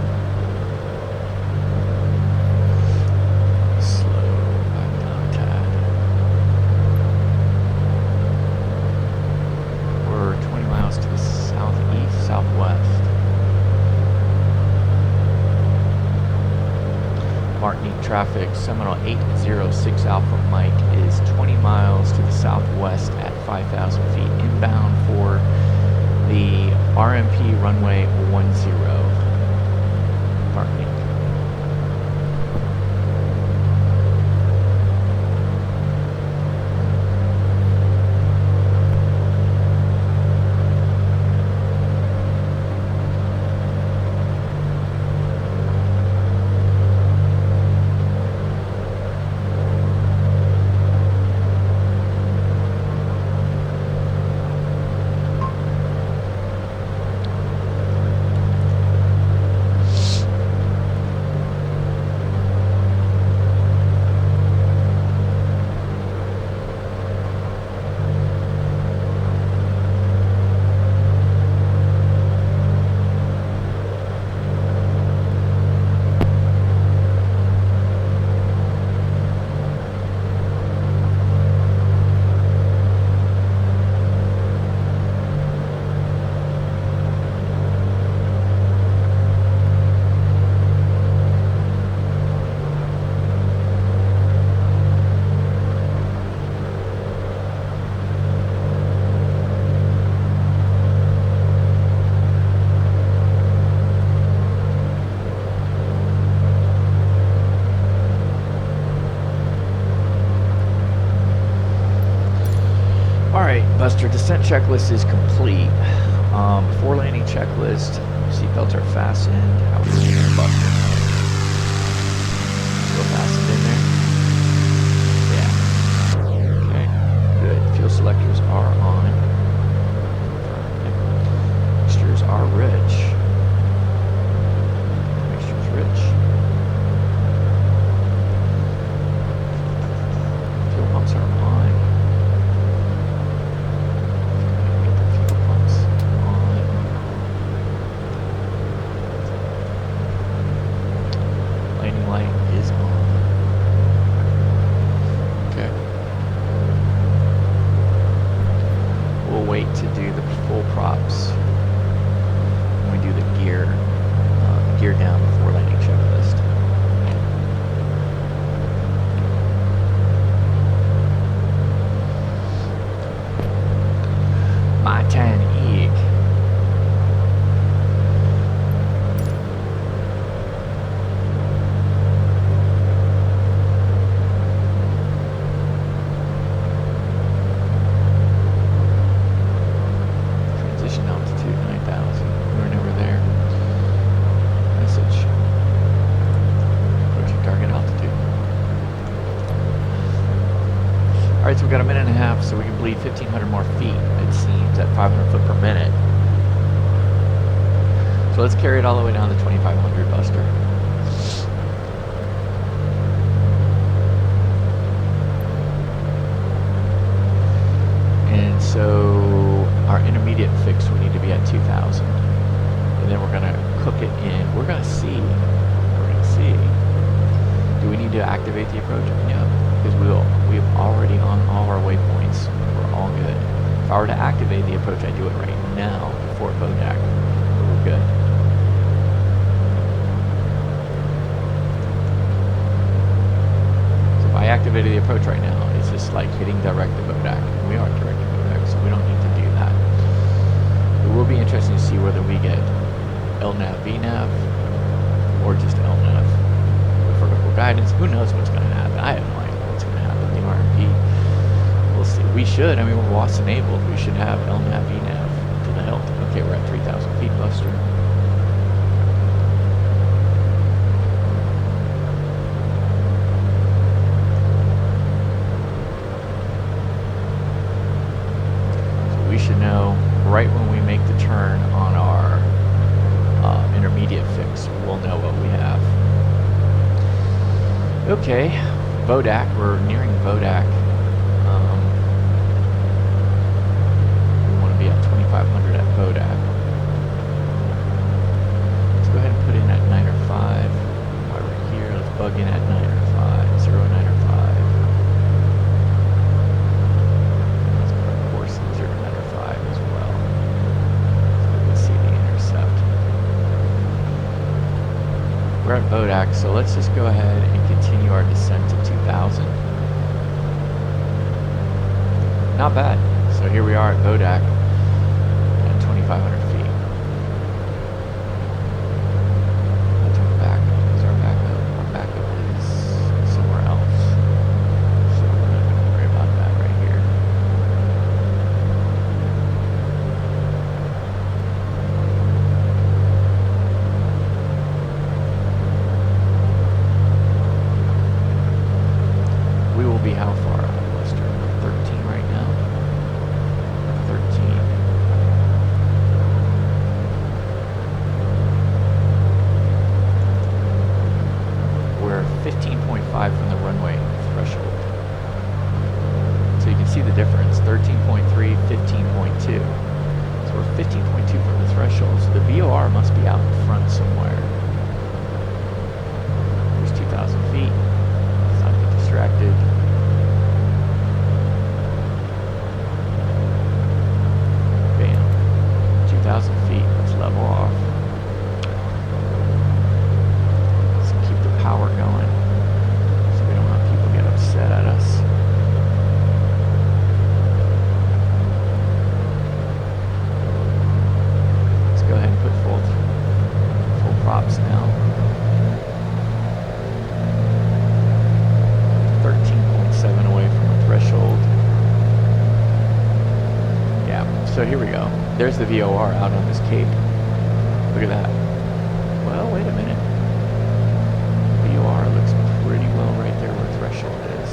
Martinique traffic, Seminole 806 Alpha Mike is 20 miles to the southwest at 5,000 feet inbound for the RNP runway 10, Martinique. Buster, descent checklist is complete. Before landing checklist, seatbelts are fastened. How are we doing there, Buster? Still fastened in there? Yeah. Okay, good. Fuel selectors are on. Mixtures are rich. Mixture's rich. Fuel pumps are on. Alright, so we've got a minute and a half, so we can bleed 1,500 more feet, it seems, at 500 foot per minute. So let's carry it all the way down to 2,500, Buster. And so our intermediate fix we need to be at 2,000. And then we're going to cook it in. We're going to see. We're going to see. Do we need to activate the approach? Yeah, because we've already on all our waypoints. We're all good. If I were to activate the approach, I'd do it right now before Bodak. We're good. So if I activated the approach right now, it's just like hitting direct to Bodak. We are direct to Bodak, so we don't need to do that. It will be interesting to see whether we get LNAV, VNAV, or just LNAV with vertical guidance. Who knows what's going to happen? I have no idea what's going to happen. The RNP, we'll see. We should. I mean, we're WAS enabled. We should have LNAV, VNAV to the hilt. Okay, we're at 3,000 feet, Buster. So we should know right when we make the turn on our intermediate fix, we'll know what we have. Okay, Vodak, we're nearing Vodak. We want to be at 2500 at Vodak. Let's go ahead and put in at 9 or 5. While we're here, let's bug in at 9 or 5, 0, 9 or 5. Let's put our course in 0, 9 or 5 as well. So we can see the intercept. We're at Vodak, so let's just go ahead and continue our descent to 2000. Not bad. So here we are at Vodak at 2,500 feet. Let's turn back because our backup is somewhere else. So we're not going to worry about that right here. We will be how far out of Western? 13 right now. 13. We're 15.5 from the runway threshold. So you can see the difference. 13.3, 15.2. So we're 15.2 from the threshold. So the VOR must be out in front somewhere. There's 2,000 feet. Let's not get distracted. Bam. 2,000 feet. Let's level off. Let's keep the power going so we don't have people get upset at us. Let's go ahead and put full props now. 13.7 away from the threshold. Yeah, so here we go. There's the VOR out on this cape. Look at that. Well, wait a minute. VOR looks pretty well right there where threshold is.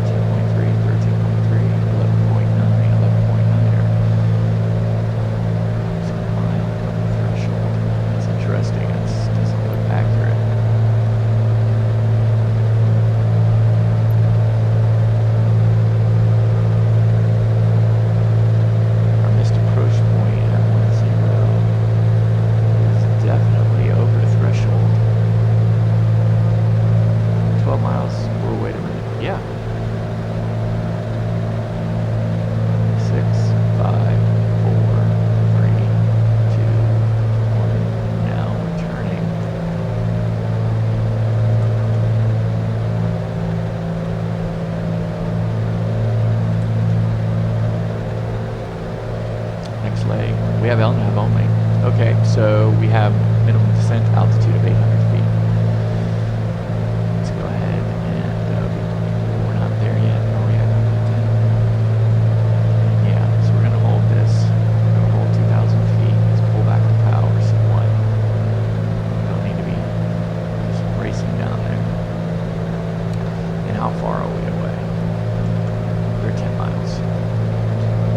13.3, 13.3, 11.9, 11.9. It's a mile from the threshold. That's interesting. It doesn't look accurate. Our missed approach point at 10 is definitely over the threshold. 12 miles. Whoa, wait a minute. Yeah. 6, 5, 4, 3, 2, 1. Now we're turning. Next leg. We have LNAV only. Okay, so we have minimum descent altitude of 800 feet. Let's go ahead and we're not there yet. Are we at 10? Yeah, so we're going to hold this. We're going to hold 2,000 feet. Let's pull back the power somewhat. Don't need to be just racing down there. And how far are we away? We're 10 miles.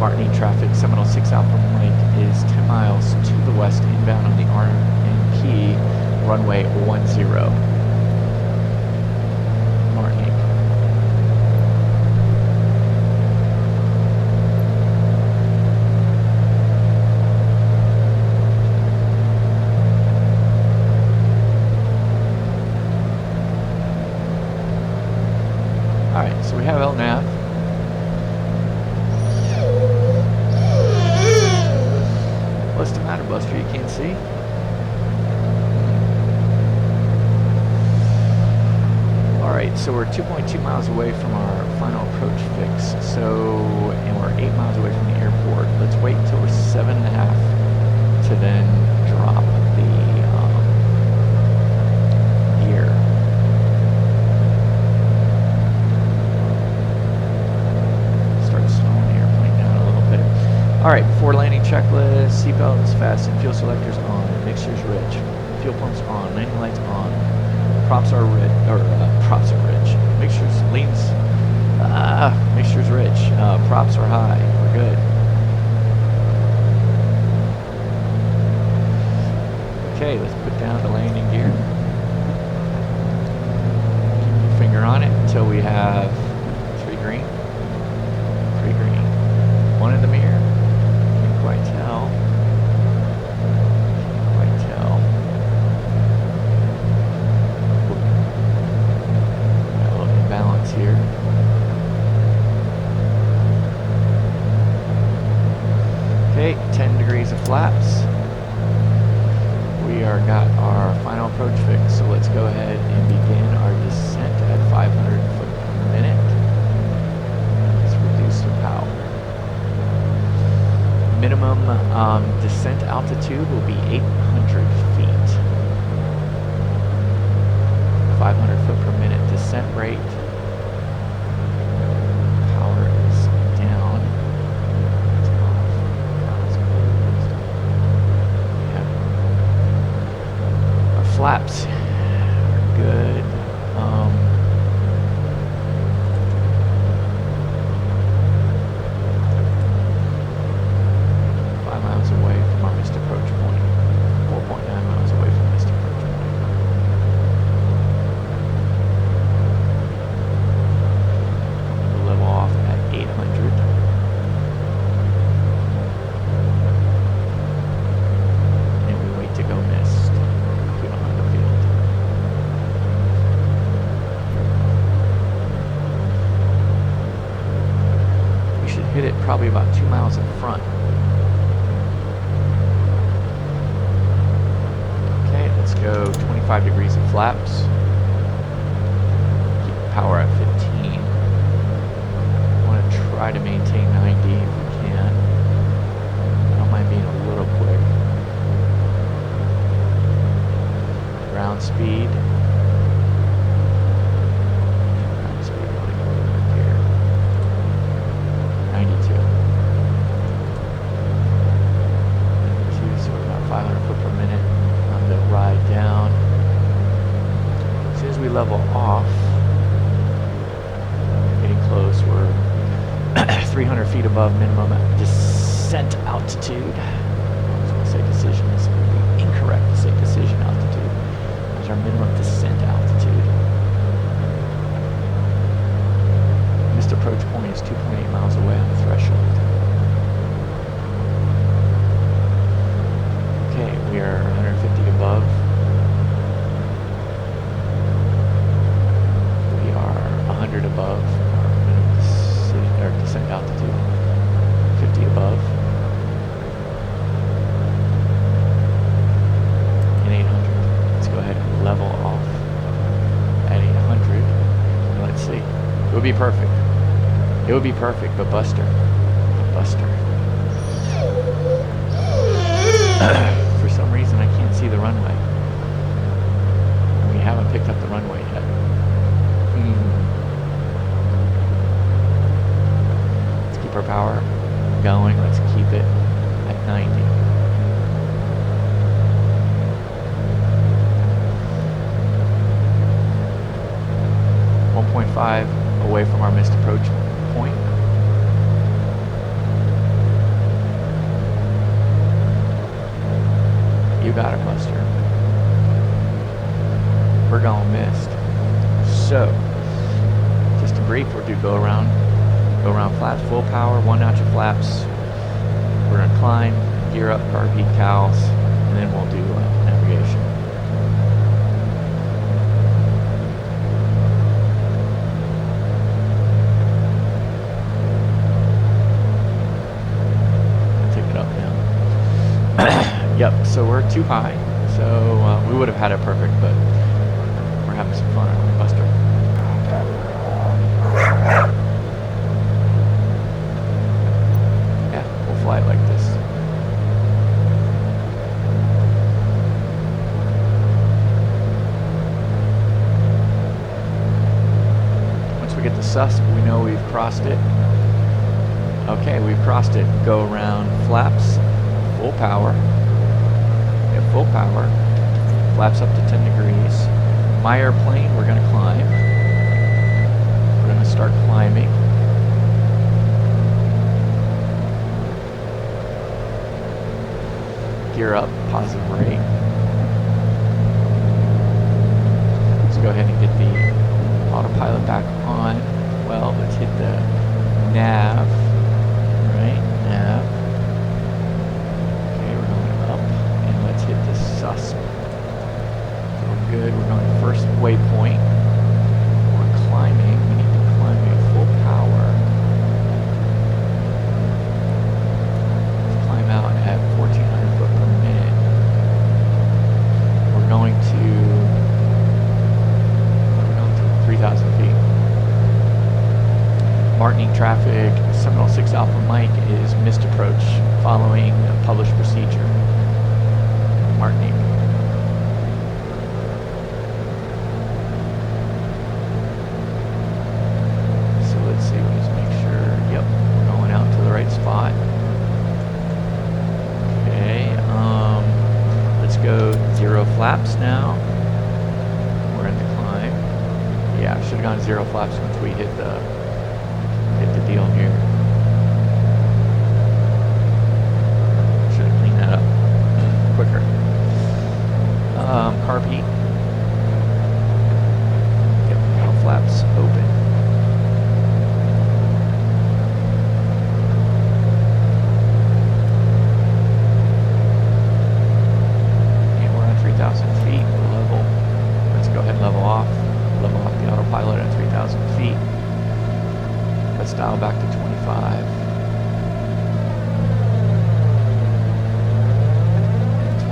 Martinique traffic, Seminole 6 Alpha Mike is 10 miles to the west inbound on the RNP runway 10. Martinique. Alright, so we have LNAV. What's the matter, Buster? You can't see? Alright, so we're 2.2 miles away from our final approach fix. And we're 8 miles away from the airport. Let's wait until we're 7.5 to then drop the gear. Start slowing the airplane down a little bit. Alright, before landing checklist, seatbelts fastened, fuel selectors on, mixtures rich, fuel pumps on, landing lights on, props are rich, props are rich, mixtures rich, props are high, we're good. Okay, let's put down the landing gear. Keep your finger on it until we have 3 green. 3 green. 1 in the mirror. Can't quite tell. Can't quite tell. Got a little imbalance here. Okay, 10 degrees of flaps. We are got our final approach fix, so let's go ahead and begin our descent at 500 foot per minute. Let's reduce the power. Minimum descent altitude will be 800 feet. 500 foot per minute descent rate. Power is down. It's off. Now it's closed. Yeah. Our flaps are good. 5 miles away from our missed approach point. 4.9 miles away from missed approach point. We'll level off at 800. And we wait to go missed. We don't have the field. We should hit it probably about 2 miles in front. Okay, let's go 25 degrees of flaps. Keep the power at 15. Want to try to maintain 90 if we can. I don't mind being a little quick. Ground speed. Ground speed really good here. 92. 92, so we're about 500 foot per minute on the ride down. As soon as we level off, getting close, we're 300 feet above minimum descent altitude. I was going to say decision, it's going to be incorrect to say decision altitude. There's our minimum descent altitude. Missed approach point is 2.8 miles away on the threshold. Okay, we are 150 above. We are 100 above our minimum descent altitude. 50 above. And 800. Let's go ahead and level off at 800. And let's see. It would be perfect. It would be perfect, but Buster. For some reason, I can't see the runway. And we haven't picked up the runway yet. Let's keep our power going. Let's keep it at 90. .5 away from our missed approach point. You got it, Buster. We're going missed. So, just to brief, we'll do go around flaps, full power, 1 notch of flaps. We're gonna climb, gear up our decals, and then we'll do navigation. Yep, so we're too high, so we would have had it perfect, but we're having some fun, aren't we, Buster? Yeah, we'll fly it like this. Once we get the susp, we know we've crossed it. Okay, we've crossed it. Go around flaps, full power. Full power, flaps up to 10 degrees. My airplane, we're going to climb. We're going to start climbing. Gear up, positive rate. Let's go ahead and get the autopilot autopilot back on. Well, let's hit the nav. Right, nav. Okay, we're going up. And let's hit the susp. We're good. We're going to first waypoint. We're climbing. We need to climb at full power. Let's climb out at 1,400 foot per minute. We're going to 3,000 feet. Martinique traffic, Seminole 6 Alpha Mike is missed approach following a published procedure. Martinique. So let's see, we'll just make sure, yep, we're going out to the right spot. Okay, let's go 0 flaps now. We're in the climb. Yeah, I should have gone 0 flaps once we hit the deal here. Should have cleaned that up quicker. Carb heat. Yep, all flaps open. And we're on 3,000 feet. We're level. Let's go ahead and level off. Level off the autopilot at 3,000 feet. Let's dial back to 25. And 25.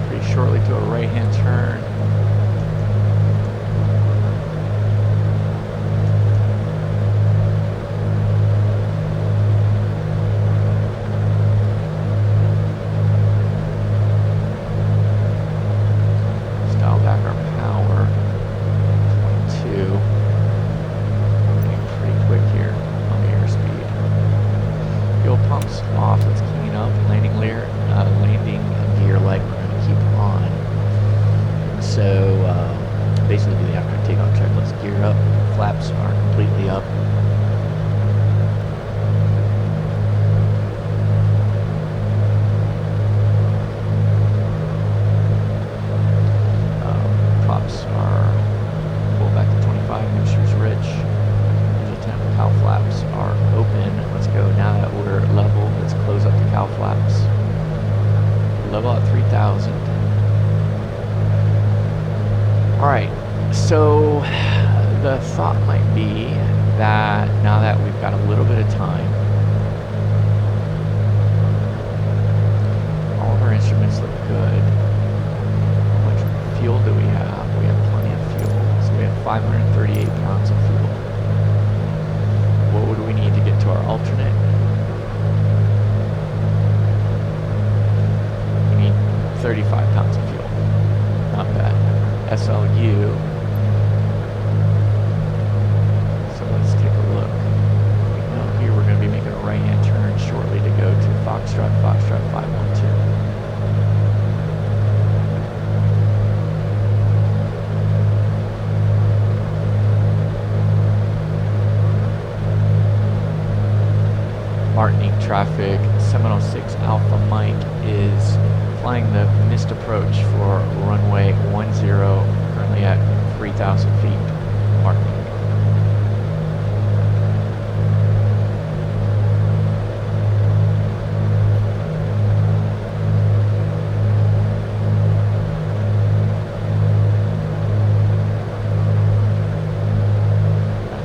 Pretty shortly to a right-hand turn. So the thought might be that now that we've got a little bit of time, all of our instruments look good. How much fuel do we have? We have plenty of fuel. So we have 538 pounds of fuel. What would we need to get to our alternate? We need 35 pounds of fuel. Not bad. SLU. Let's take a look. Now here we're going to be making a right-hand turn shortly to go to Foxtrot 512. Martinique traffic, Seminole 6 Alpha Mike is flying the missed approach for runway 10, currently at 3,000 feet, Martinique.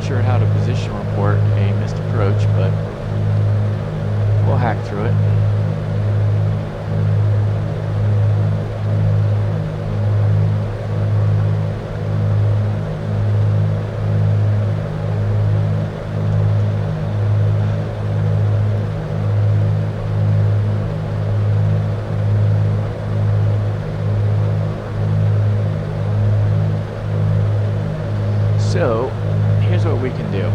Sure how to position report a missed approach, but we'll hack through it. So here's what we can do.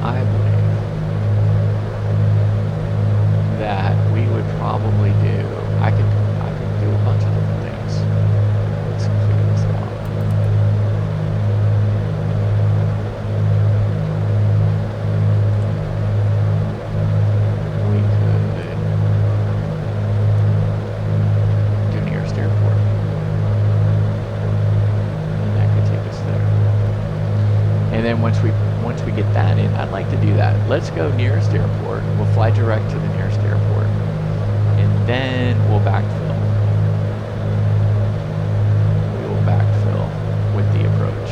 I believe that we would probably do, I could do a bunch of different things. Let's clear this out. then once we get that in, I'd like to do that. Let's go nearest airport. We'll fly direct to the nearest airport, and then we'll backfill. We will backfill with the approach.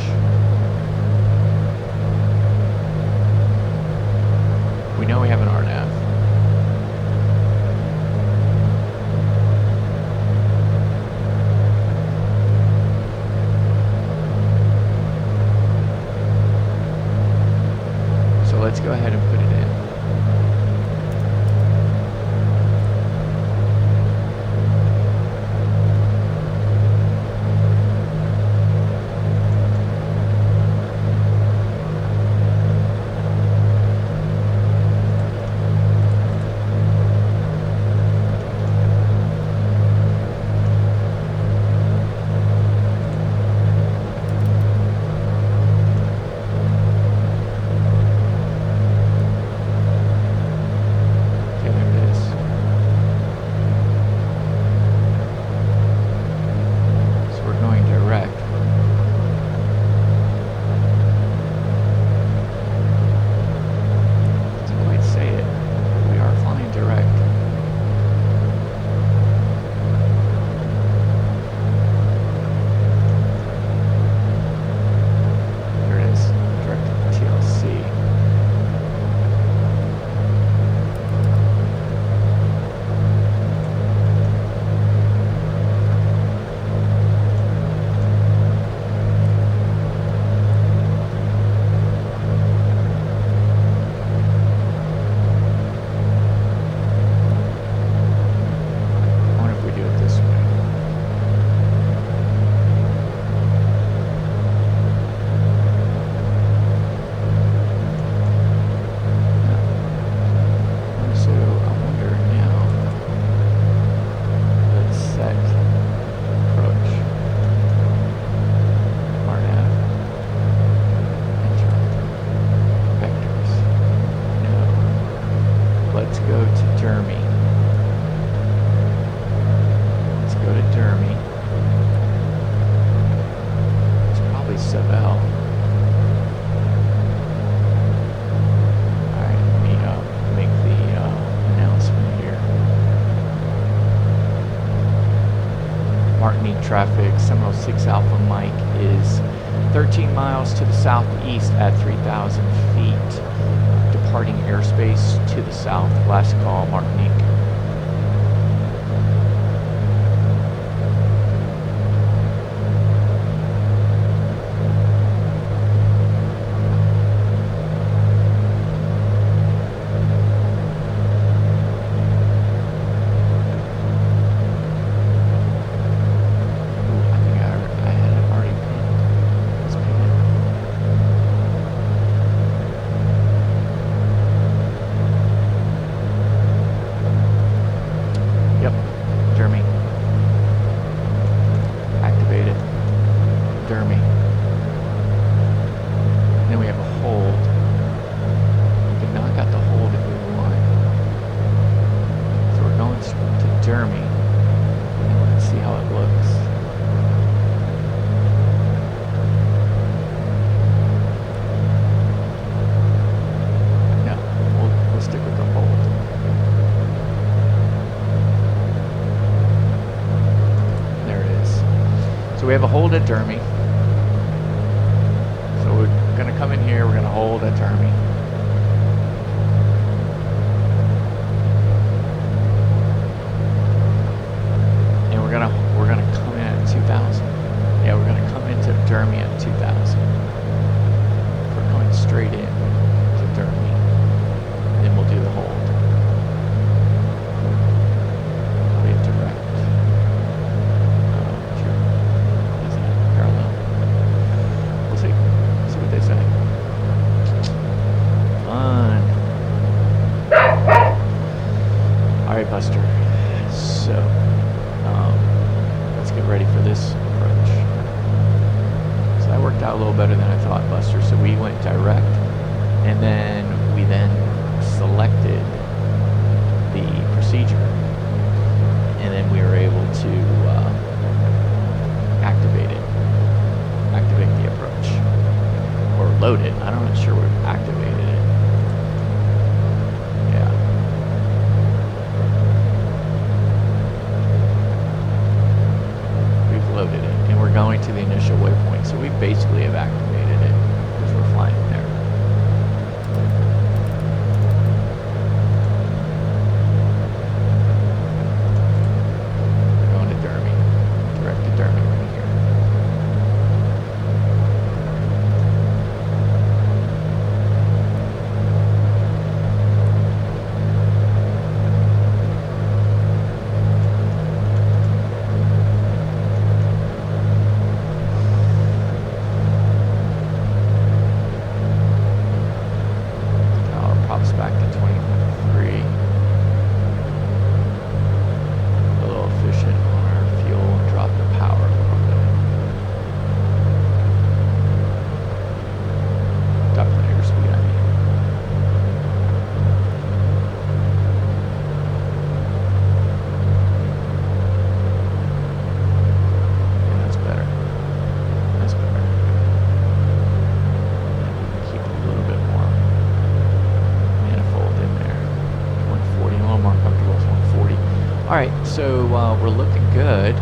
We know we have an RNAV. So let's go ahead and put it in. Martinique traffic, Seminole 6 Alpha Mike is 13 miles to the southeast at 3,000 feet. Departing airspace to the south. Last call, Martinique. So we have a hold at Dermy. So we're going to come in here, we're going to hold at Dermy. And we're going to come in at 2,000. Yeah, we're going to come into Dermy at 2,000. We're going straight in to Dermy. And then we'll do the hold. Buster. So let's get ready for this approach. So that worked out a little better than I thought, Buster. So we went direct, and then we selected the procedure, and then we were able to activate the approach, or loaded. I'm not sure we've activated it. Yeah. We've loaded it, and we're going to the initial waypoint. So we basically have activated it because we're flying there. We're going to Dermy, direct to Dermy right here. Back to 23. A little efficient on our fuel and drop the power a little bit. Got plenty of speed, I mean. Yeah, that's better. That's better. Keep it a little bit more manifold in there. 140, a little more comfortable with 140. Alright, so we're looking good.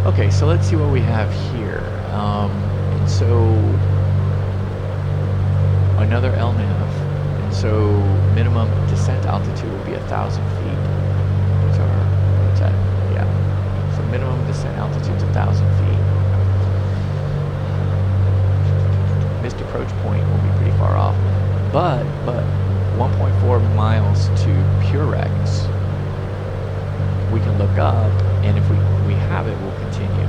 Okay, so let's see what we have here. And so another LNAV. And so minimum descent altitude will be 1,000 feet. So what's that? Yeah. So minimum descent altitude is 1,000 feet. Missed approach point will be pretty far off, but 1.4 miles to Purex we can look up, and if we have it, we'll continue.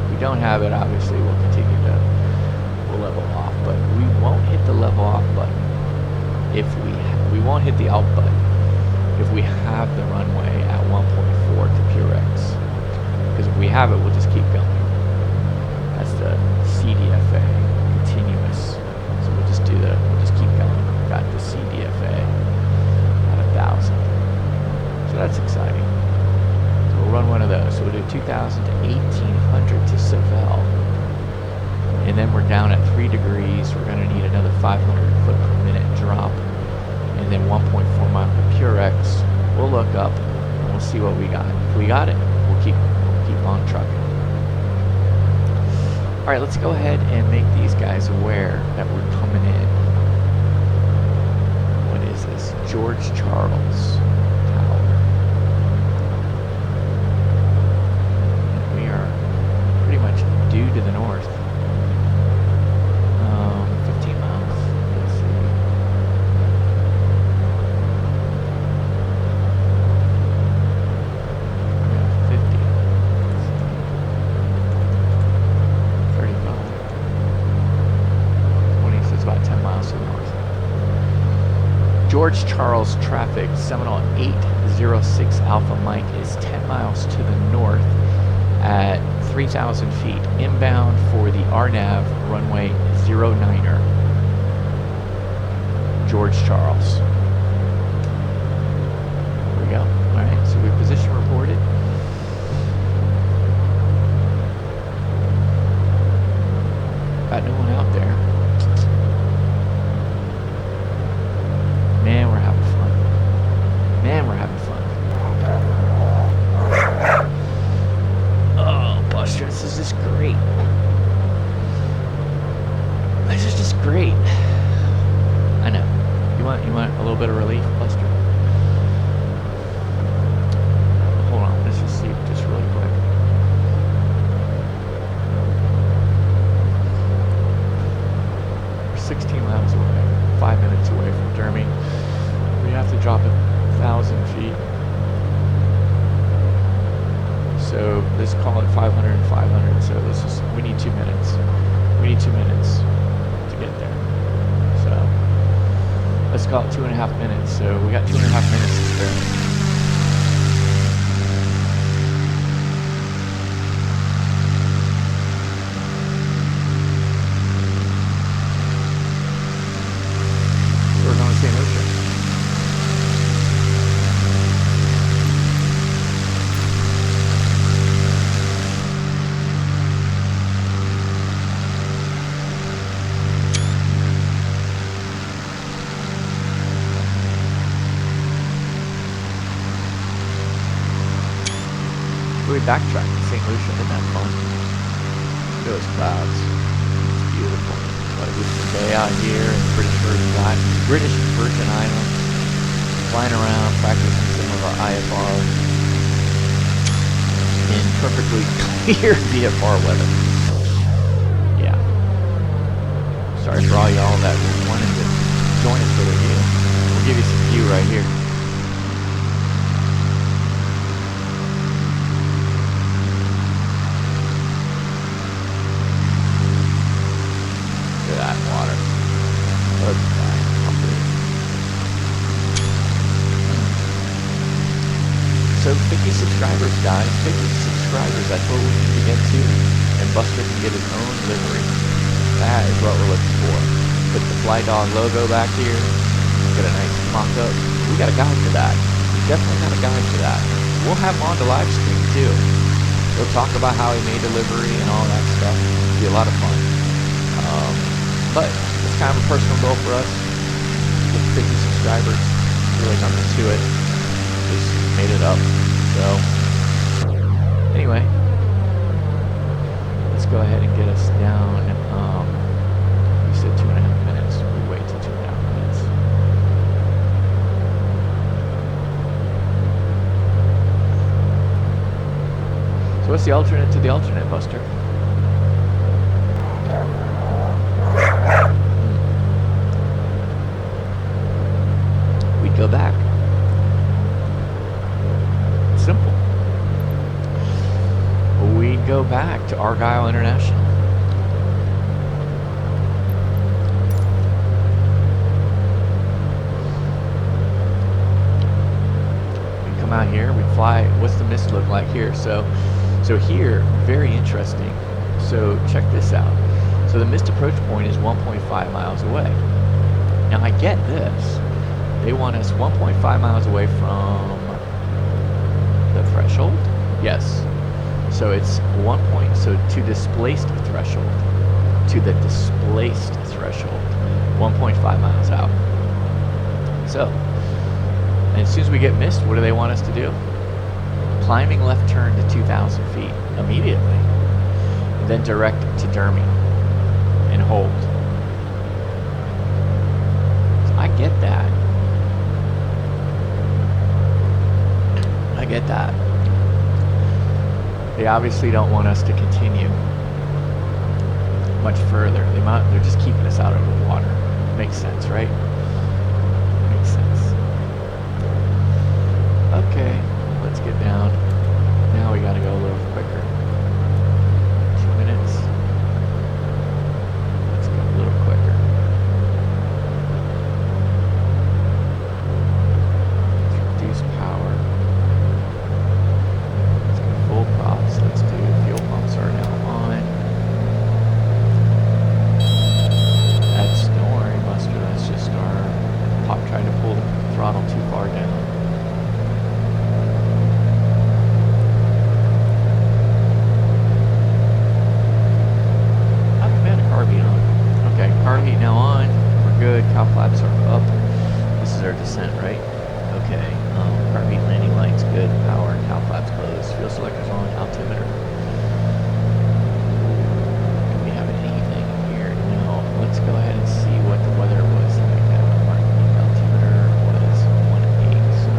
If we don't have it, obviously we'll continue to level off, but we won't hit the level off button if we won't hit the out button if we have the runway at 1.4 to Purex, because if we have it, we'll just keep going. That's the CDFA, continuous. So we'll just keep going. Got the CDFA at 1,000. So that's exciting. So we'll run one of those. So we'll do 2,000 to 1,800 to Seville. And then we're down at 3 degrees. We're going to need another 500 foot per minute drop. And then 1.4 mile to Purex. We'll look up and we'll see what we got. If we got it, we'll keep on trucking. Alright, let's go ahead and make these guys aware that we're coming in. What is this? George Charles Tower. And we are pretty much due to the north. 15 miles. Let's see. Yeah, 50. 35. 20, so it's about 10 miles to the north. George Charles traffic, Seminole 806 Alpha Mike is 10 miles to the north at 3,000 feet inbound for the RNAV runway 09er. George Charles. There we go. Alright, so we position reported. Got no one out there. Man, we're having fun. Man, we're having fun. Oh, Buster, this is just great. This is just great. I know. You want a little bit of relief, Buster? Hold on, let's just see just really quick. We're 16 miles away, 5 minutes away from Dermy. We have to drop 1,000 feet. So let's call it 500 and 500. So we need 2 minutes. We need 2 minutes to get there. So let's call it 2.5 minutes. So we got 2.5 minutes to spare. We're going to St. Lucia. So we backtracked to St. Lucia. Isn't that fun? Those clouds. It's beautiful. What a beautiful day out here in the British Virgin Islands. Flying around, practicing some of our IFR in perfectly clear VFR weather. Yeah. Sorry for all y'all that wanted to join us for the view. We'll give you some view right here. Look at that water. Look at that. So 50 subscribers, guys. 50 subscribers. That's what we need to get to. And Buster can get his own livery. That is what we're looking for. Put the Fly Dog logo back here. Get a nice mock-up. We got a guide for that. We definitely got a guide for that. We'll have him on the live stream too. We'll talk about how he made the livery and all that stuff. It'll be a lot of fun. But it's kind of a personal goal for us. With 50 subscribers. Really nothing to it. Just made it up. So anyway, let's go ahead and get us down. We said 2.5 minutes. We wait till 2.5 minutes. So what's the alternate to the alternate, Buster? We'd go back. Simple. We go back to Argyle International. We come out here, we fly. What's the mist look like here? So here, very interesting. So check this out. So the mist approach point is 1.5 miles away. Now I get this. They want us 1.5 miles away from the threshold? Yes. So it's 1 point. So to displaced threshold. To the displaced threshold. 1.5 miles out. So, and as soon as we get missed, what do they want us to do? Climbing left turn to 2,000 feet immediately. And then direct to Dermy. And hold. So I get that. I get that. They obviously don't want us to continue much further. They're just keeping us out of the water. Makes sense, right? Makes sense. Okay, let's get down. Now we gotta go a little quicker. 2 minutes. Let's go a little quicker. Let's reduce power. Full props. Let's do fuel pumps are now on. That's, don't worry, Buster. That's just our pop trying to pull the throttle too far down. I haven't had a carb heat on. Okay, carb heat now on. We're good. Cow flaps are up. This is our descent, right? Okay. Carb heat landing lights good. Power. Cow flaps closed. Fuel selectors on. Altimeter. Do we have anything here? No. Let's go ahead and see what the weather was like at Martinique. Altimeter was 1.8. So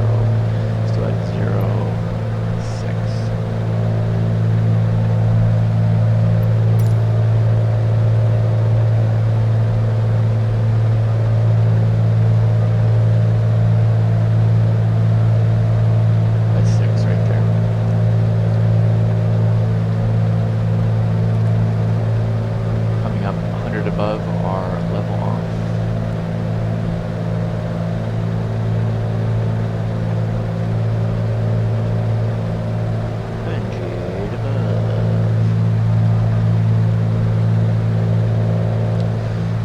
still at 0.6. That's 6 right there. Coming up 100 above our level off.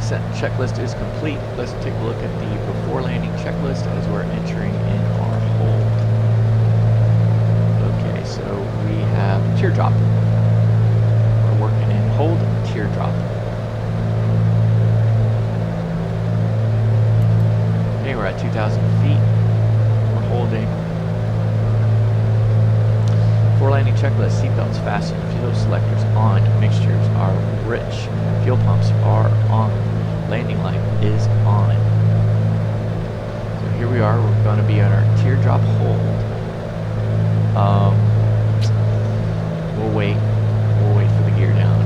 Set checklist is complete. Let's take a look at the before landing checklist as we're entering in our hold. Okay, so we have teardrop. We're working in hold teardrop. Okay, we're at 2,000 feet. We're holding. Before landing checklist, seatbelts fastened, fuel selectors on, mixtures are rich, fuel pumps are on, landing light is on. So here we are, we're going to be on our teardrop hold. We'll wait for the gear down.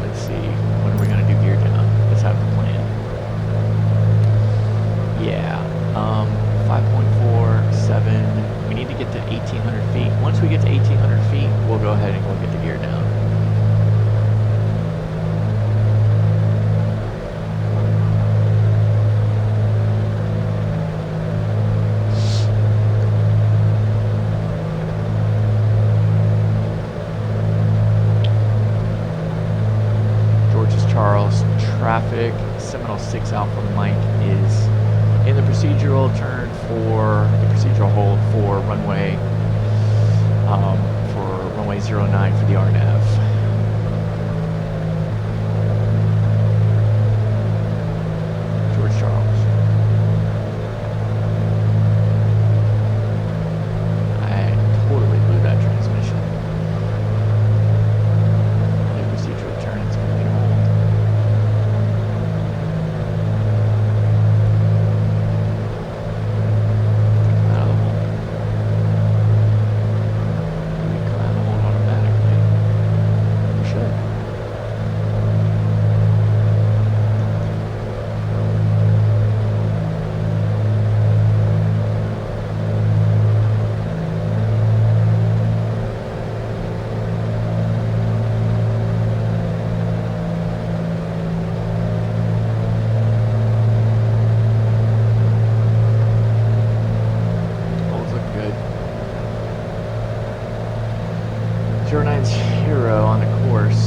Let's see, when are we going to do gear down? Let's have the plan. Yeah, 5.47, we need to get to 1,800 feet. Once we get to 1,800 feet, we'll go ahead and we'll get the gear down. Traffic, Seminole 6 Alpha Mike is in the procedural turn for the procedural hold for runway 09 for the RNAV. George Charles. I totally blew that transmission. The procedural turn, it's going to be hold. On the course.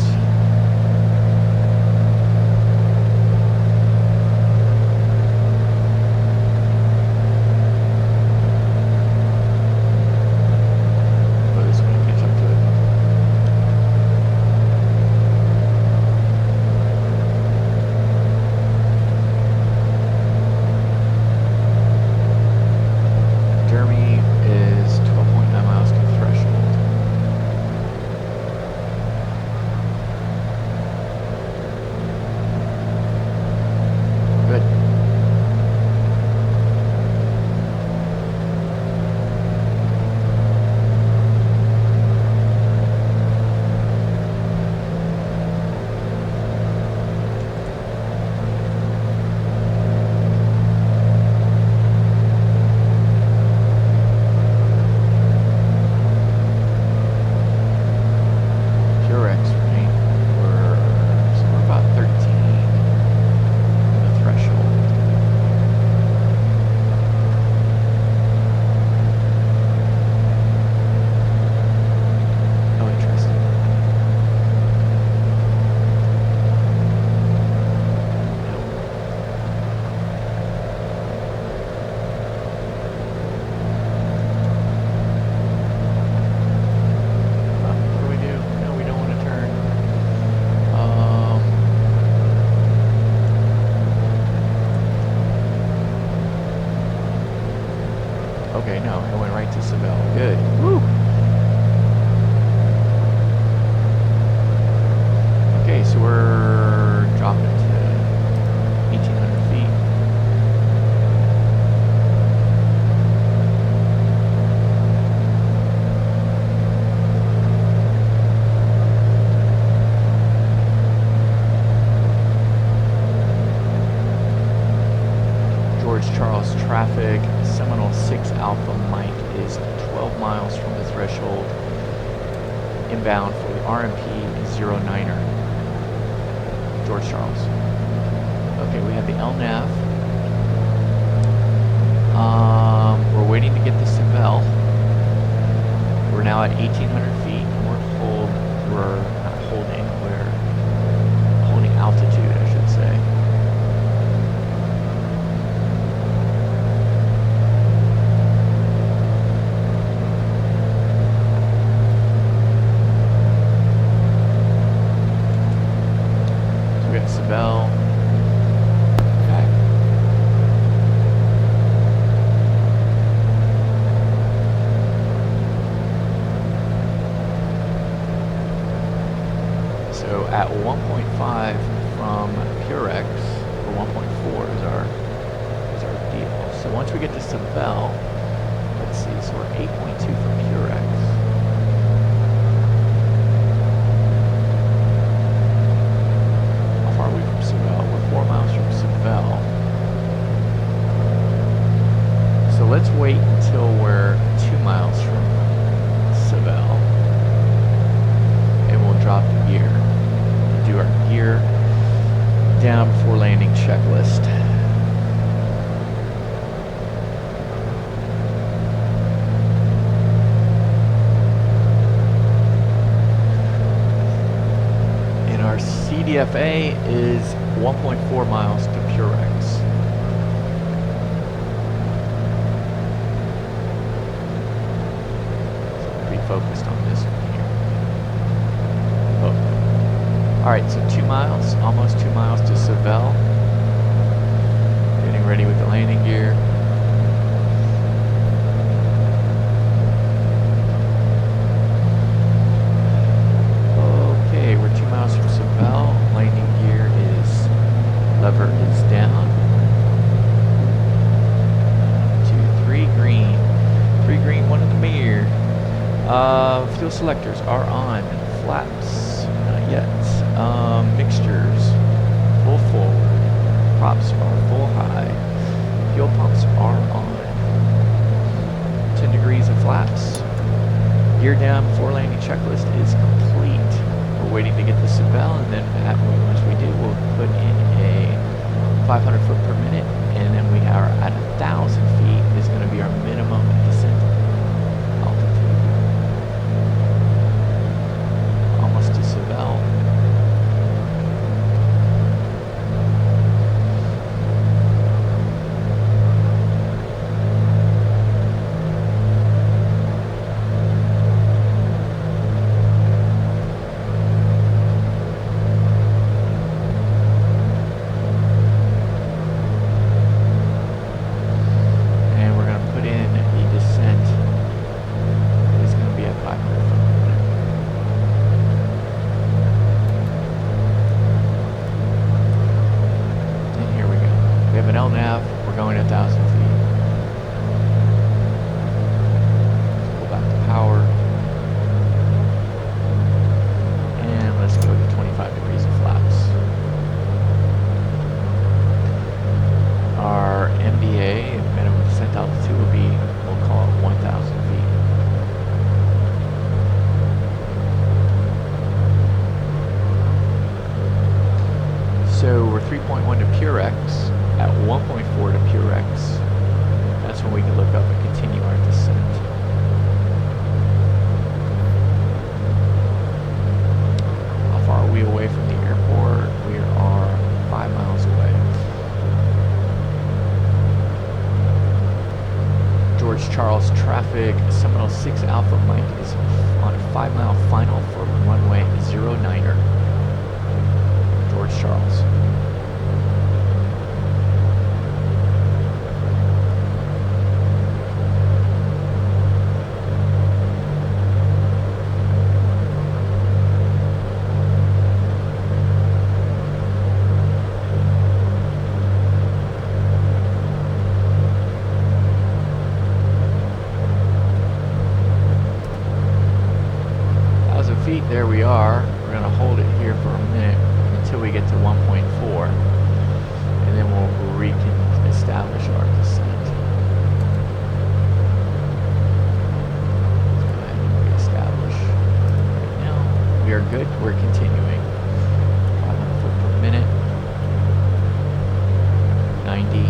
Oh, this one catch up to it. Jeremy is 12.9 miles to threshold. Okay, no, it went right to Seville. Good. Woo! Okay, so we're dropping to 1,800 feet. George Charles traffic, Seminole 6 Alpha Mike is 12 miles from the threshold, inbound for the RNP 09er. George Charles. Okay, we have the LNAV. We're waiting to get the Seville. We're now at 1,800 feet. We're not holding, we're holding altitude, I should say. Seville. Okay. So at 1.5 from Purex, or 1.4 is our deal. So once we get to Seville, let's see, so we're 8.2 from Purex. How far are we from Seville? We're 4 miles from Seville. So let's wait until we're 2 miles from Seville. And we'll drop the gear. Do our gear down before landing checklist. And our CDFA is 1.4 miles to Purex. So be focused on this one here. Alright, so 2 miles, almost 2 miles to Seville. Getting ready with the landing gear. Okay, we're 2 miles from Seville. Landing gear is, lever is down. 2, 3 green. 3 green, 1 in the mirror. Fuel selectors are on. Flaps, not yet. Mixtures, full forward. Props are full high. Fuel pumps are on. 10 degrees of flaps. Gear down before landing checklist is complete. We're waiting to get the Seville, and then once we do, we'll put in a 500 foot per minute, and then we are at 1,000 feet is going to be our minimum descent altitude. Almost to Seville. LNAV, we're going 1,000 feet. Pull back to power. And let's go to 25 degrees of flaps. Our MDA, minimum descent altitude, will be, we'll call it 1,000 feet. So we're 3.1 to Purex. At 1.4 to Purex, that's when we can look up and continue our descent. How far are we away from the airport? We are 5 miles away. George Charles traffic, Seminole 6 Alpha Mike is on a 5 mile final for runway 09er. George Charles. There we are. We're going to hold it here for a minute until we get to 1.4, and then we'll establish our descent. Let's go ahead and reestablish. Right now, we are good. We're continuing. 500 foot per minute. 90.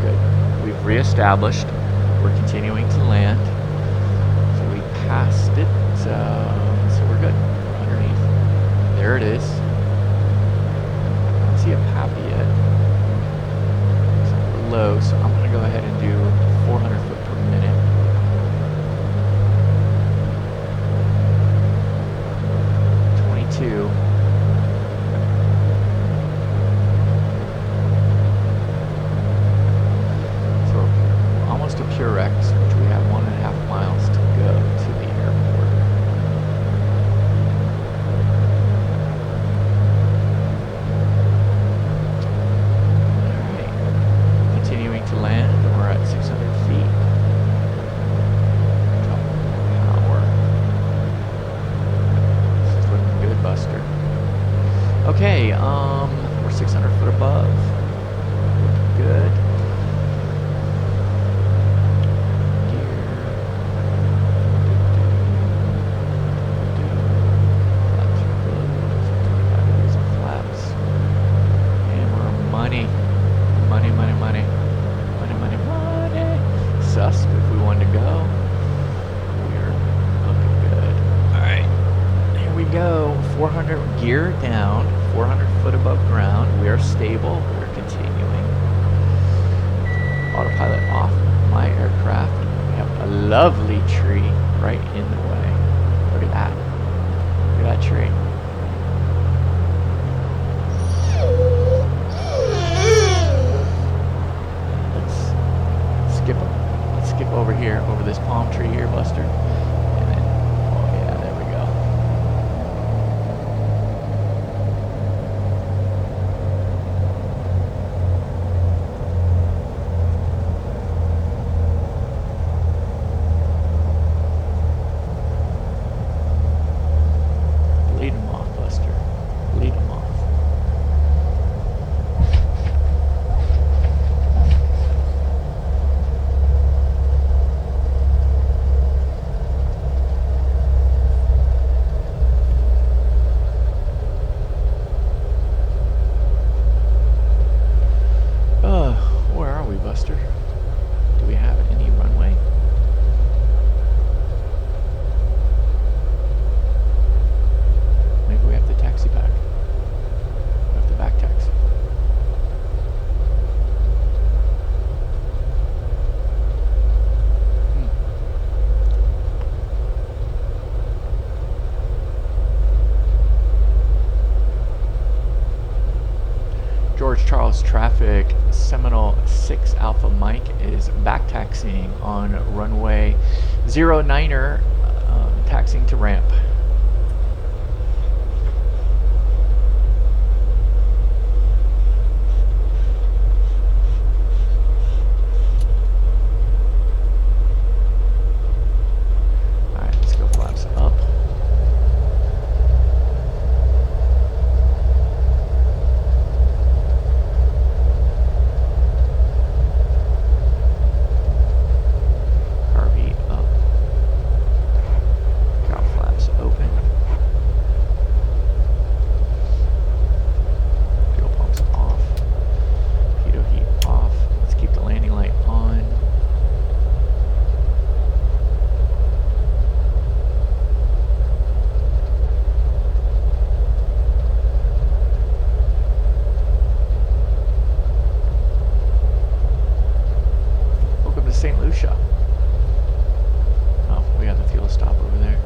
Good. We've reestablished. We're continuing to land. So we passed it. So we're good. Underneath. There it is. I don't see a PAPI yet. So we're low, so I'm going to go ahead and do 400 foot per minute. 22. So we're almost to Purex, which we have 1.5 miles to go to the airport. Okay, we're 600 foot above. Good. If we wanted to go, we're looking good. Alright, here we go. 400 gear down, 400 foot above ground. We are stable. We're continuing. Autopilot off my aircraft. We have a lovely tree right in the way. Look at that. Look at that tree. Let's skip them. Skip over here, over this palm tree here, Buster. And then, oh yeah, there we go. Lead them off, Buster. Lead them off. Where are we, Buster? Do we have any runway? Maybe we have to taxi back. We have to back taxi. George Charles traffic, Seminole 6 Alpha Mike is back taxiing on runway 09er, taxiing to ramp. Alright, let's go flaps up. St. Lucia. Oh, we got the fuel stop over there.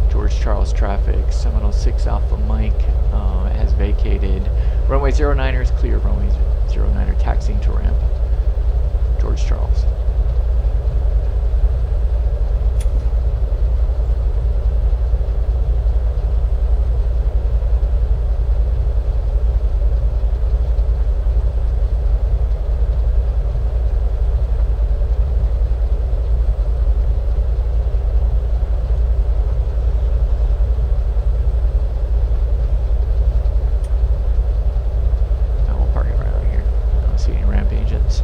George Charles traffic, Seminole 6 Alpha Mike has vacated. Runway 09er is clear. Runway 09er taxiing to ramp. George Charles.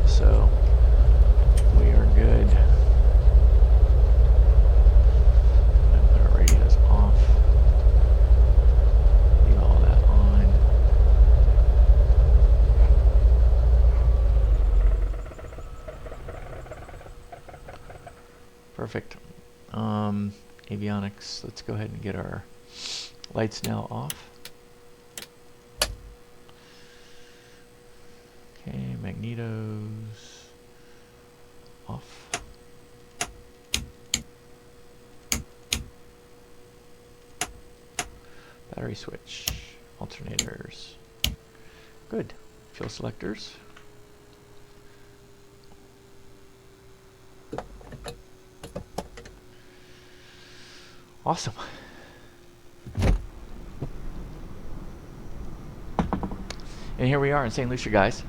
So we are good. Put our radios off. Leave all that on. Perfect. Avionics, let's go ahead and get our lights now off. Okay, magnetos off. Battery switch, alternators. Good. Fuel selectors. Awesome. And here we are in St. Lucia, guys.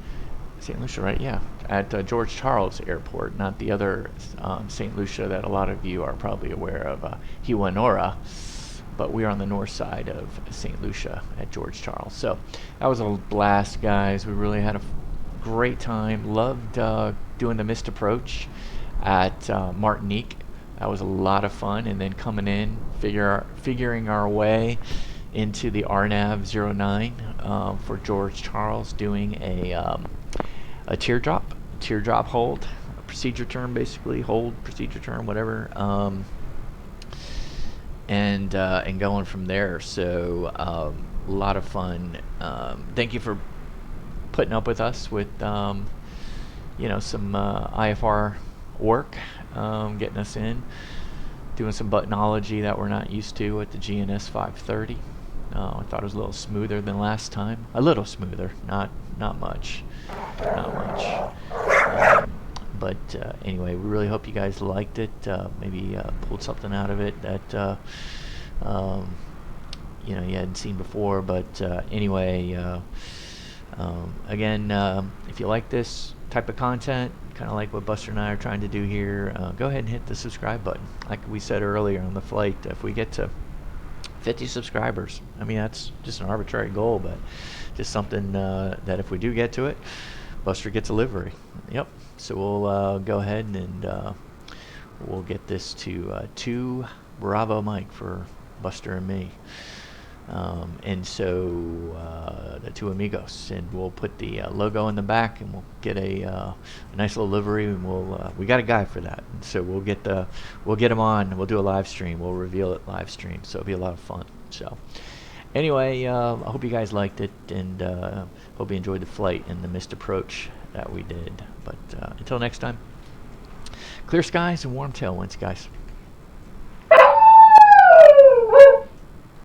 St. Lucia, right? Yeah, at George Charles Airport, not the other St. Lucia that a lot of you are probably aware of, Hiwanora. but we are on the north side of St. Lucia at George Charles. So that was a blast, guys. We really had a great time. Loved doing the missed approach at Martinique. That was a lot of fun. And then coming in, figuring our way into the RNAV 09 for George Charles, doing a teardrop hold, a procedure term basically, hold, procedure term, whatever. And going from there. So a lot of fun. Thank you for putting up with us with you know, some IFR work, getting us in, doing some buttonology that we're not used to with the GNSS 530. I thought it was a little smoother than last time. A little smoother, not much, not much. But anyway, we really hope you guys liked it. Maybe pulled something out of it that you know, you hadn't seen before. But anyway, again, if you like this type of content, kind of like what Buster and I are trying to do here, go ahead and hit the subscribe button. Like we said earlier on the flight, if we get to 50 subscribers, I mean, that's just an arbitrary goal, but just something that if we do get to it, Buster gets a livery. Yep. So we'll go ahead and we'll get this to 2 Bravo Mike for Buster and me. And so the 2 amigos, and we'll put the logo in the back, and we'll get a nice little livery, and we got a guy for that. And so we'll get him on. We'll do a live stream. We'll reveal it live stream. So it'll be a lot of fun. So anyway, I hope you guys liked it, and hope you enjoyed the flight and the missed approach that we did. But until next time, clear skies and warm tailwinds, guys.